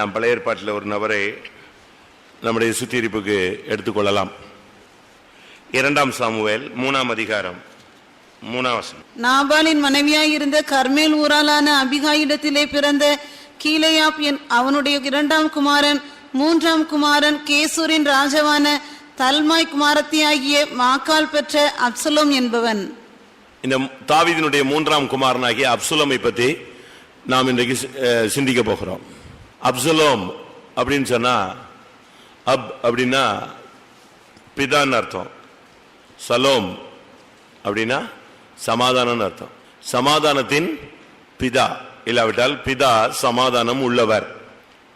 நாம் பழைய ஏற்பாட்டில் ஒரு நபரை நம்முடைய சுத்திகரிப்புக்கு எடுத்துக்கொள்ளலாம். 2 சாமுவேல் 3 அதிகாரம் 3 வசனம். நாபாலின் மனைவியாயிருந்த கர்மேல் ஊராளான அபிகாயிடத்திலே பிறந்த கீலேயாப் அவனுடைய 2ஆம் குமாரன் 3ஆம் குமாரன் கேசூரின் ராஜாவான தல்மாய் குமாரத்தியாகிய மாக்கால் பெற்ற அப்சலோம் என்பவன். இந்த தாவீதினுடைய 3ஆம் குமாரனாகிய அப்சலோமை பற்றி நாம் இன்றைக்கு சிந்திக்க போகிறோம். அப்சலோம் அப்படின்னு சொன்னா அப்படின்னா பிதான்னு அர்த்தம். சலோம் அப்படின்னா சமாதானம் அர்த்தம். சமாதானத்தின் பிதா, இல்லாவிட்டால் பிதா சமாதானம் உள்ளவர்.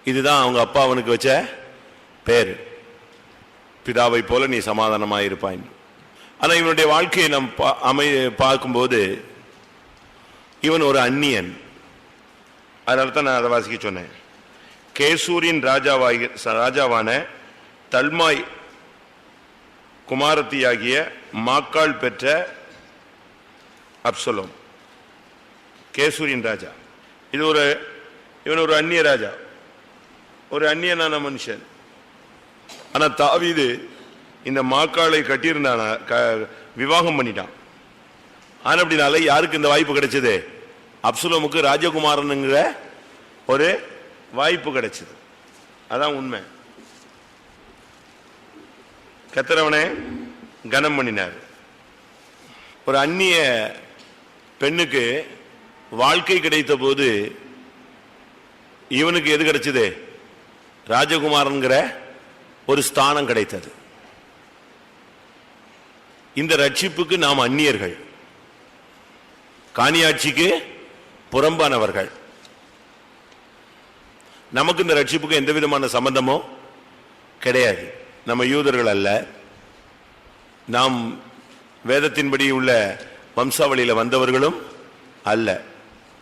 இதுதான் அவங்க அப்பா அவனுக்கு வச்ச பேர். பிதாவை போல நீ சமாதானமாயிருப்பாய். ஆனா இவனுடைய வாழ்க்கையை நாம் பார்க்கும்போது இவன் ஒரு அந்நியன். அதனால தான் நான் அதை வாசிக்க சொன்னேன். கேசூரின் ராஜாவான தல்மாய் குமாரத்தியாகிய மாக்காள் பெற்ற அப்சலோம் கேசூரின் ராஜா. இவன் ஒரு அந்நிய ராஜா, ஒரு அந்நியனான மனுஷன். ஆனா தாவீது இந்த மாக்காளை கட்டியிருந்தான, விவாகம் பண்ணிட்டான். ஆனா அப்படினால யாருக்கு இந்த வாய்ப்பு கிடைச்சது? அப்சலோமுக்கு ராஜகுமாரனுங்கிற ஒரு வாய்ப்பு கிடைச்சது. அதான் உண்மை. கர்த்தரவனை கனம் பண்ணினார். ஒரு அந்நிய பெண்ணுக்கு வாழ்க்கை கிடைத்த போது இவனுக்கு எது கிடைச்சது? ராஜகுமாரன்கிற ஒரு ஸ்தானம் கிடைத்தது. இந்த ரட்சிப்புக்கு நாம் அந்நியர்கள், காணியாட்சிக்கு புறம்பானவர்கள். நமக்கு இந்த ரட்சிப்புக்கு எந்த விதமான சம்பந்தமோ கிடையாது. நம்ம யூதர்கள் அல்ல, நாம் வேதத்தின்படி உள்ள வம்சாவளியில் வந்தவர்களும் அல்ல.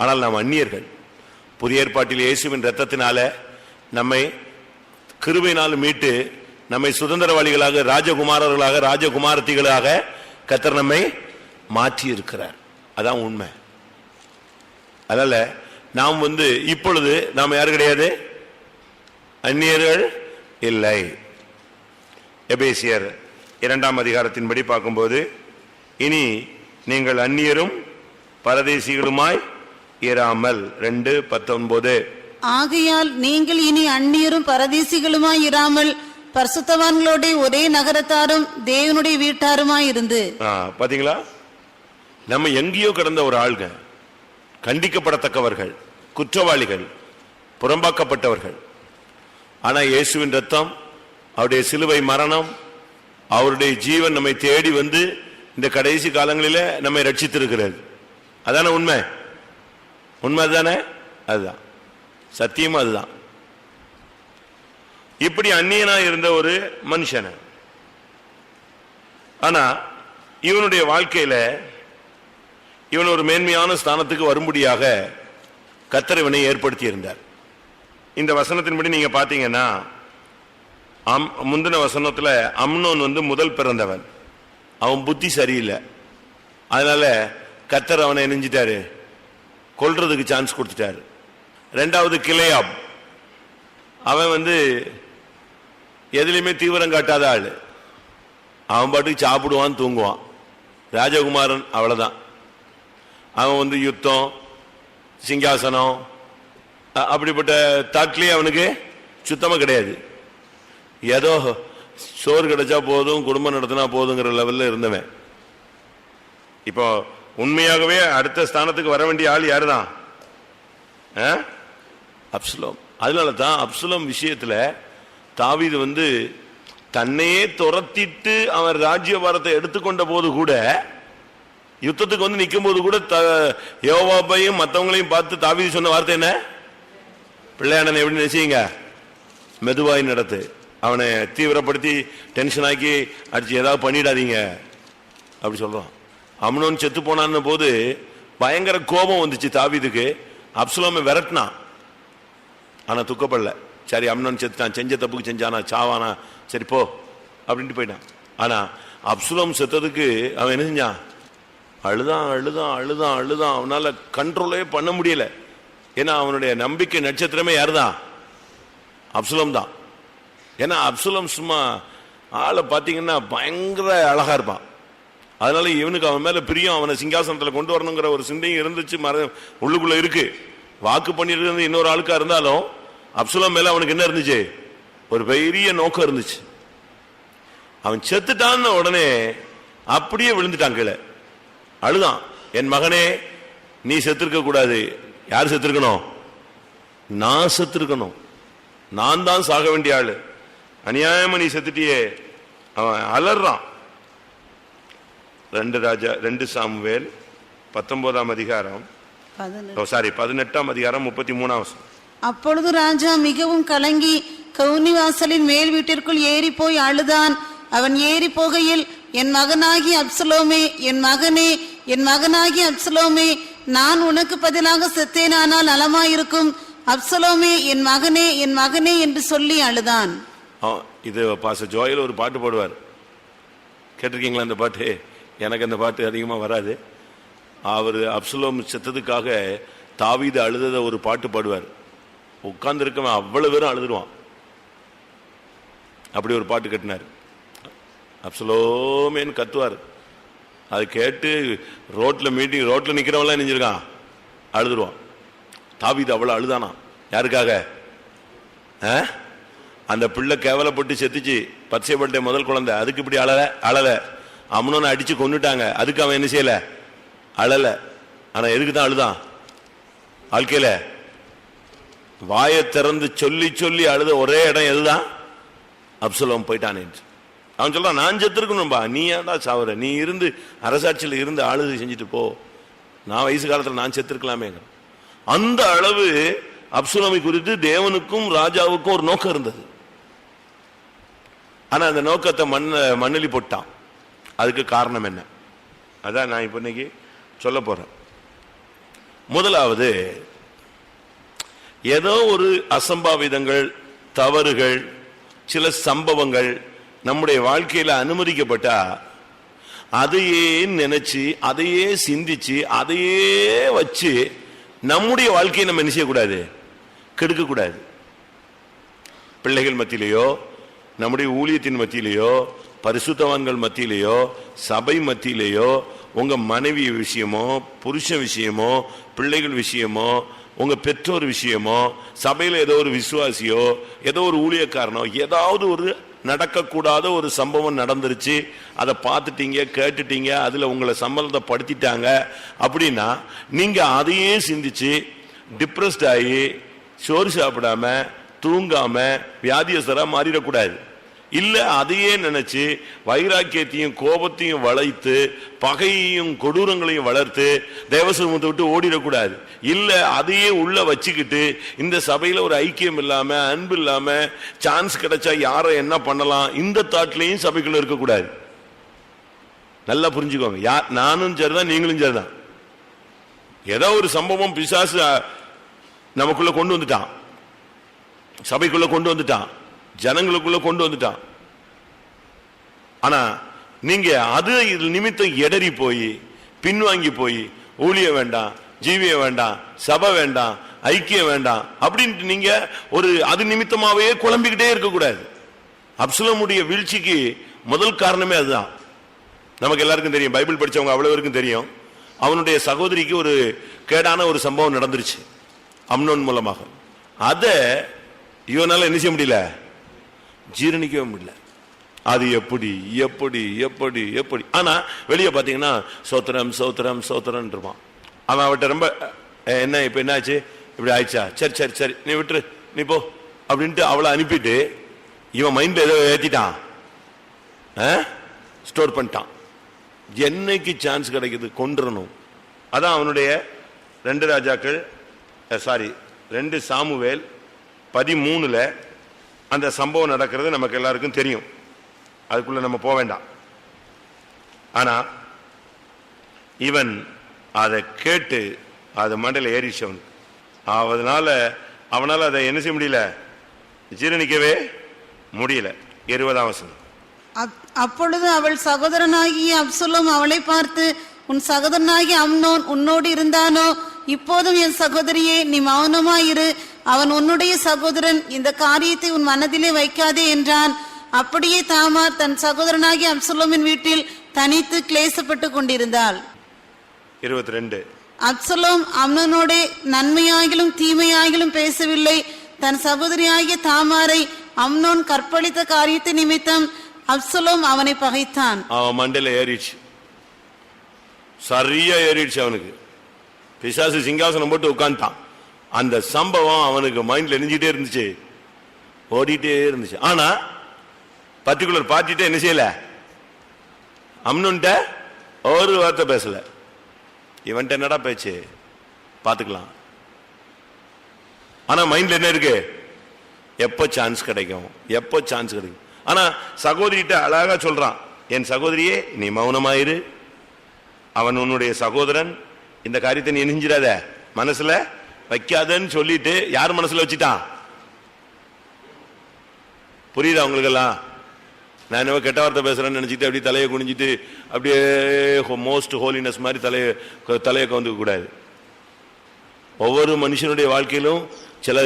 ஆனால் நாம் அந்நியர்கள். புதிய ஏற்பாட்டில் இயேசுவின் இரத்தத்தினால நம்மை கிருபையினால் மீட்டு நம்மை சுதந்திரவாளிகளாக, ராஜகுமாரர்களாக, ராஜகுமாரத்திகளாக கர்த்தர் நம்மை மாற்றி இருக்கிறார். அதான் உண்மை. அதனால நாம் இப்பொழுது நாம் யாரு கிடையாது, அந்நியர்கள் இல்லை. எபேசியர் 2ஆம் அதிகாரத்தின்படி பார்க்கும்போது, இனி நீங்கள் அந்நியரும் பரதேசிகளுமாய் இராமல் 2:19. ஆகையால் நீங்கள் இனி அந்நியரும் பரதேசிகளுமாய் இராமல் பரிசுத்தவான்களோட ஒரே நகரத்தாரும் தேவனுடைய வீட்டாருமாய் இருந்து. பாத்தீங்களா, நம்ம எங்கேயோ கிடந்த ஒரு ஆள்க, கண்டிக்கப்படத்தக்கவர்கள், குற்றவாளிகள், புறம்பாக்கப்பட்டவர்கள். ஆனா இயேசுவின் ரத்தம், அவருடைய சிலுவை மரணம், அவருடைய ஜீவன் நம்மை தேடி வந்து இந்த கடைசி காலங்களில நம்மை ரட்சித்திருக்கிறது. அதான உண்மை. உண்மை அதுதானே, அதுதான் சத்தியம், அதுதான். இப்படி அந்நியனா இருந்த ஒரு மனுஷன், ஆனா இவனுடைய வாழ்க்கையில இவன் ஒரு மேன்மையான ஸ்தானத்துக்கு வரும்படியாக கர்த்தர் இவனை ஏற்படுத்தி இருந்தார். இந்த வசனத்தின்படி நீங்க பாத்தீங்கன்னா, முந்தின வசனத்துல அம்னோன் முதல் பிறந்தவன், அவன் புத்தி சரியில்லை. அதனால கர்த்தர் அவனை நெஞ்சிட்டாரு, கொல்றதுக்கு சான்ஸ் கொடுத்துட்டாரு. 2வது கிலேயாப், அவன் எதுலையுமே தீவிரம் காட்டாத ஆளு. அவன் பாட்டுக்கு சாப்பிடுவான், தூங்குவான். ராஜகுமாரன் அவ்வளவுதான். அவன் யுத்தம், சிங்காசனம், அப்படிப்பட்ட தாட்லயே அவனுக்கு சுத்தமா கிடையாது. ஏதோ சோறு கிடைச்சா போதும், குடும்பம் நடத்தினா போதுங்கிற லெவல்ல இருந்தவன். இப்போ உண்மையாகவே அடுத்த ஸ்தானத்துக்கு வர வேண்டிய ஆள் யாருதான்? அப்சலோம். அதனாலதான் அப்சலோம் விஷயத்துல தாவீது தன்னையே துரத்திட்டு அவன் ராஜ்யபாரத்தை எடுத்துக்கொண்ட போது கூட, யுத்தத்துக்கு நிற்கும் போது கூட யோவாபையும் மற்றவங்களையும் பார்த்து தாவீது சொன்ன வார்த்தை என்ன? பிள்ளையானனை எப்படி நினைச்சீங்க, மெதுவாய் நடத்து, அவனை தீவிரப்படுத்தி டென்ஷன் ஆக்கி அடிச்சு ஏதாவது பண்ணிடாதீங்க அப்படி சொல்றான். அம்னோன் செத்து போனான்னு போது பயங்கர கோபம் வந்துச்சு தாவீதுக்கு. அப்சலோமை விரட்டினான், ஆனா துக்கப்படல. சரி, அம்னோன் செத்துட்டான், செஞ்ச தப்புக்கு செஞ்சானா, சாவானா, சரி போ அப்படின்ட்டு போயிட்டான். ஆனா அப்சலோம் செத்ததுக்கு அவன் என்ன செஞ்சான்? அழுதான் அழுதான் அழுதான் அழுதான். அவனால கண்ட்ரோலே பண்ண முடியல. ஏன்னா அவனுடைய நம்பிக்கை நட்சத்திரமே யாருதான்? அப்சலோம் தான். ஏன்னா அப்சலோம் சும்மா ஆளை பார்த்தீங்கன்னா பயங்கர அழகா இருப்பான். அதனால இவனுக்கு அவன் மேல பிரியம், அவனை சிங்காசனத்தில் கொண்டு வரணுங்கிற ஒரு சிந்தையும் இருந்துச்சு, உள்ளுக்குள்ள இருக்கு. வாக்கு பண்ணிட்டு இன்னொரு ஆளுக்கா இருந்தாலும் அப்சலோம் மேல அவனுக்கு என்ன இருந்துச்சு? ஒரு பெரிய நோக்கம் இருந்துச்சு. அவன் செத்துட்டான்னு உடனே அப்படியே விழுந்துட்டான் கீழே, அழுதான். என் மகனே, நீ செத்துருக்க கூடாது. யார் செத்துருக்கணும்? நான் செத்துருக்கணும். நான் தான் சாக வேண்டிய ஆளு. அநியாயமா நீ செத்துட்டியே. அவன் அலறான். 2 சாமுவேல் 19ஆம் அதிகாரம் 18ஆம் அதிகாரம் 33ஆம். அப்பொழுது ராஜா மிகவும் கலங்கி கவுனிவாசலின் மேல் வீட்டிற்குள் ஏறி போய் அழுதான். அவன் ஏறி போகையில், என் மகனாகி அப்சலோமே, என் மகனே, என் மகனாகி அப்சலோமே, நான் உனக்கு பதிலாக செத்தேனானால் நலமாயிருக்கும். அப்சலோமே, என் மகனே, என் மகனே என்று சொல்லி அழுதான். இது பாஸ்டர் ஜோயல் ஒரு பாட்டு பாடுவார், கேட்டிருக்கீங்களா அந்த பாட்டு? எனக்கு அந்த பாட்டு அதிகமா வராது. அவர் அப்சலோம் செத்ததுக்காக தாவீது அழுதத ஒரு பாட்டு பாடுவார். உட்கார்ந்து இருக்கவன் அவ்வளவு பேரும் அழுதுருவான். அப்படி ஒரு பாட்டு கட்டினார். அப்சலோமேன்னு கத்துவார். அது கேட்டு ரோட்ல மீட்டிங், ரோட்ல நிக்கிறவன்லாம் நெஞ்சிருக்கான், அழுதுருவான். தாவீது அவ்வளவு அழுதானா. யாருக்காக? அந்த பிள்ளை கேவலப்பட்டு செத்துச்சு, பச்சைப்பட்ட முதல் குழந்தை, அதுக்கு இப்படி அழல. அம்னோன்னு அடிச்சு கொண்டுட்டாங்க, அதுக்கு அவன் என்ன செய்யல? அழல. ஆனா எதுக்கு தான் அழுதான்? வாழ்க்கையில வாயை திறந்து சொல்லி சொல்லி அழுத ஒரே இடம் எதுதான்? அப்சலோம் போயிட்டானே. அவன் சொல்றான், நான் செத்துருக்கணும்பா, நீ ஏன்டா சாவற? நீ இருந்து அரசாட்சியில் இருந்து ஆளுகை செஞ்சுட்டு போ, நான் வயசு காலத்தில் நான் செத்துருக்கலாமே. அந்த அளவு அப்சலோமை குறித்து தேவனுக்கும் ராஜாவுக்கும் ஒரு நோக்கம் இருந்தது. ஆனா அந்த நோக்கத்தை மண்ணலி போட்டான். அதுக்கு காரணம் என்ன? அதான் நான் இப்ப இன்னைக்கு சொல்ல போறேன். முதலாவது, ஏதோ ஒரு அசம்பாவிதங்கள், தவறுகள், சில சம்பவங்கள் நம்முடைய வாழ்க்கையில அனுமதிக்கப்பட்டா அதையே நினைச்சு, அதையே சிந்திச்சு, அதையே வச்சு நம்முடைய வாழ்க்கையை நம்ம என்ன செய்யக்கூடாது? கெடுக்க கூடாது. பிள்ளைகள் மத்தியிலேயோ, நம்முடைய ஊழியத்தின் மத்தியிலேயோ, பரிசுத்தவான்கள் மத்தியிலேயோ, சபை மத்தியிலேயோ, உங்க மனைவி விஷயமோ, புருஷ விஷயமோ, பிள்ளைகள் விஷயமோ, உங்க பெற்றோர் விஷயமோ, சபையில ஏதோ ஒரு விசுவாசியோ, ஏதோ ஒரு ஊழியக்காரனோ, ஏதாவது ஒரு நடக்கக்கூடாத ஒரு சம்பவம் நடந்துருச்சு, அதை பார்த்துட்டீங்க, கேட்டுட்டீங்க, அதுல உங்களை சம்மந்தப்படுத்திட்டாங்க அப்படின்னா நீங்க அதையே சிந்திச்சு டிப்ரெஸ்ட் ஆகி சோறு சாப்பிடாம தூங்காம வியாதியஸ்தரா மாறிடக்கூடாது. இல்ல அதையே நினைச்சு வைராக்கியத்தையும் கோபத்தையும் வளைத்து பகையையும் கொடூரங்களையும் வளர்த்து தேவசமூகத்தை விட்டு ஓடிடக்கூடாது. இல்ல அதையே உள்ள வச்சுக்கிட்டு இந்த சபையில ஒரு ஐக்கியம் இல்லாம, அன்பு இல்லாம, சான்ஸ் கிடைச்சா யாரை என்ன பண்ணலாம், இந்த தாட்லயும் சபைக்குள்ள இருக்கக்கூடாது. நல்லா புரிஞ்சுக்கோங்க. நானும் சரிதான், நீங்களும் சரிதான். ஏதோ ஒரு சம்பவம் பிசாசு நமக்குள்ள கொண்டு வந்துட்டான், சபைக்குள்ள கொண்டு வந்துட்டான், ஜனங்களுக்குள்ள கொண்டு வந்துட்டான். ஆனா நீங்க அது நிமித்தம் எடறி போய் பின்வாங்கி போய் ஊழிய வேண்டாம், ஜீவிய வேண்டாம், சபை வேண்டாம், ஐக்கியம் வேண்டாம் அப்படின்ட்டு நீங்க ஒரு அது நிமித்தமாவே குழம்பிக்கிட்டே இருக்கக்கூடாது. அப்சலோமுடைய வீழ்ச்சிக்கு முதல் காரணமே அதுதான். நமக்கு எல்லாருக்கும் தெரியும், பைபிள் படிச்சவங்க அவ்வளவு பேருக்கும் தெரியும். அவனுடைய சகோதரிக்கு ஒரு கேடான ஒரு சம்பவம் நடந்துருச்சு அம்னோன் மூலமாக. அத இவனால என்ன செய்ய முடியல? ஜீரணிக்கவே முடியல. அது எப்படி எப்படி எப்படி எப்படி ஆனா வெளியே பாத்தீங்கன்னா சோத்திரம் சோத்திரம் சோத்திரம் இருப்பான். அவன் அவட்ட ரொம்ப என்ன இப்ப என்ன ஆச்சு, இப்படி ஆயிடுச்சா, சரி சரி சரி நீ விட்டுரு, நீ போ அப்படின்ட்டு அவளை அனுப்பிட்டு இவன் மைண்ட்ல ஏதோ ஏத்திட்டான், ஸ்டோர் பண்ணிட்டான். என்னைக்கு சான்ஸ் கிடைக்குது கொன்றணும். அதான் அவனுடைய 2 சாமுவேல் 13 அந்த சம்பவம் நடக்கிறது நமக்கு எல்லாருக்கும் தெரியும். அதுக்குள்ள நம்ம போக வேண்டாம். ஆனா இவன் அதை கேட்டு அது மண்டையில ஏறிச்சவன். அதனால அவனால அதை என்ன செய்ய முடியல, ஜீரணிக்கவே முடியல. 20ஆம் வசனம். அப்பொழுது அவள் சகோதரனாகிய அப்சலோம் அவளை பார்த்து, உன் சகோதரனாகிய அம்னோன் உன்னோடு இருந்தானோ? இப்போதும் என் சகோதரியே, நீ மௌனமாயிரு, அவன் உன்னுடைய சகோதரன், இந்த காரியத்தை உன் மனதிலே வைக்காதே என்றான். அப்படியே தாமார் தன் சகோதரனாகிய அப்சலோமின் வீட்டில் தனித்து கிளேசப்பட்டு கொண்டிருந்தாள். 22. அப்சலோம் அம்னோனோடே நன்மையாகிலும் தீமையாகிலும் பேசவில்லை. தன் சகோதரியாகிய தாமாரை அம்னோன் கற்பழித்த காரியத்தை நிமித்தம் அப்சலோம் அவனை பகைத்தான். அவன் மண்டையில ஏறிடுச்சு, சரியா ஏறிடுச்சு. அவனுக்கு பிசாசு சிங்காசனம் போட்டு உட்கார்ந்தான். அந்த சம்பவம் அவனுக்கு மைண்ட்ல எரிஞ்சிட்டே இருந்துச்சு, ஓடிட்டே இருந்துச்சு. ஆனா பர்டிகுலர் பார்ட்டிட்ட என்ன செய்யல, அம்னுன்ட்ட ஒரு வார்த்தை பேசல. இவன்ட்ட என்னடா பேச்சு, பாத்துக்கலாம். ஆனா மைண்ட்ல என்ன இருக்கு, எப்போ சான்ஸ் கிடைக்கும், எப்போ சான்ஸ் கிடைக்கும். ஆனா சகோதரிட்ட அழகா சொல்றான், என் சகோதரியே நீ மௌனமாயிரு, அவன் உன்னுடைய சகோதரன், இந்த காரியத்தை நீ நெஞ்சிடாத, மனசுல வைக்காதன்னு சொல்லிட்டு யார் மனசுல வச்சுட்டான்? புரியுதா உங்களுக்கு எல்லாம்? நான் என்ன கெட்ட வார்த்தை பேசுறேன்னு நினைச்சிட்டு அப்படியே தலையை குனிஞ்சிட்டு அப்படியே மோஸ்ட் ஹோலினஸ் மாதிரி தலையை கவுந்துக்க கூடாது. ஒவ்வொரு மனுஷனுடைய வாழ்க்கையிலும் சில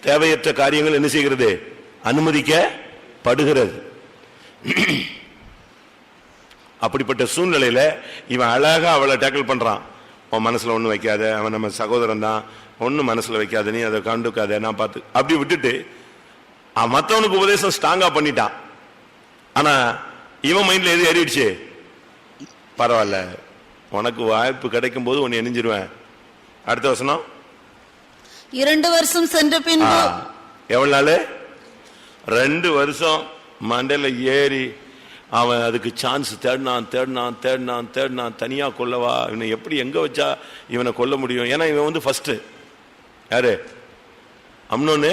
தேவையற்ற காரியங்கள் என்ன செய்கிறது, அனுமதிக்கப்படுகிறது. அப்படிப்பட்ட சூழ்நிலையில இவன் அழகா அவளை டேக்கிள் பண்றான். உன் மனசுல ஒண்ணு வைக்காத, அவன் நம்ம சகோதரன் தான், ஒண்ணு மனசுல வைக்காத, நீ அதை கண்டுக்காத, நான் பார்த்து அப்படி விட்டுட்டு மற்றவனுக்கு உபதேசம் ஸ்ட்ராங்கா பண்ணிட்டான். ஆனா இவன் மைண்ட்ல எது ஏறிடுச்சு, பரவாயில்ல உனக்கு வாய்ப்பு கிடைக்கும் போது உன்னை எண்ணிஞ்சிருவேன். அடுத்த வசனம், 2 வருஷம் சென்ற பின்பு, எவ்வளவு நாள், 2 வருஷம் மண்டையில ஏறி அவன் அதுக்கு சான்ஸ் தேடினான். தனியா கொல்லவா, இவனை எப்படி எங்க வச்சா இவனை கொல்ல முடியும்? ஏன்னா இவன் வந்து ஃபர்ஸ்ட், யாரு அம்னோன்னு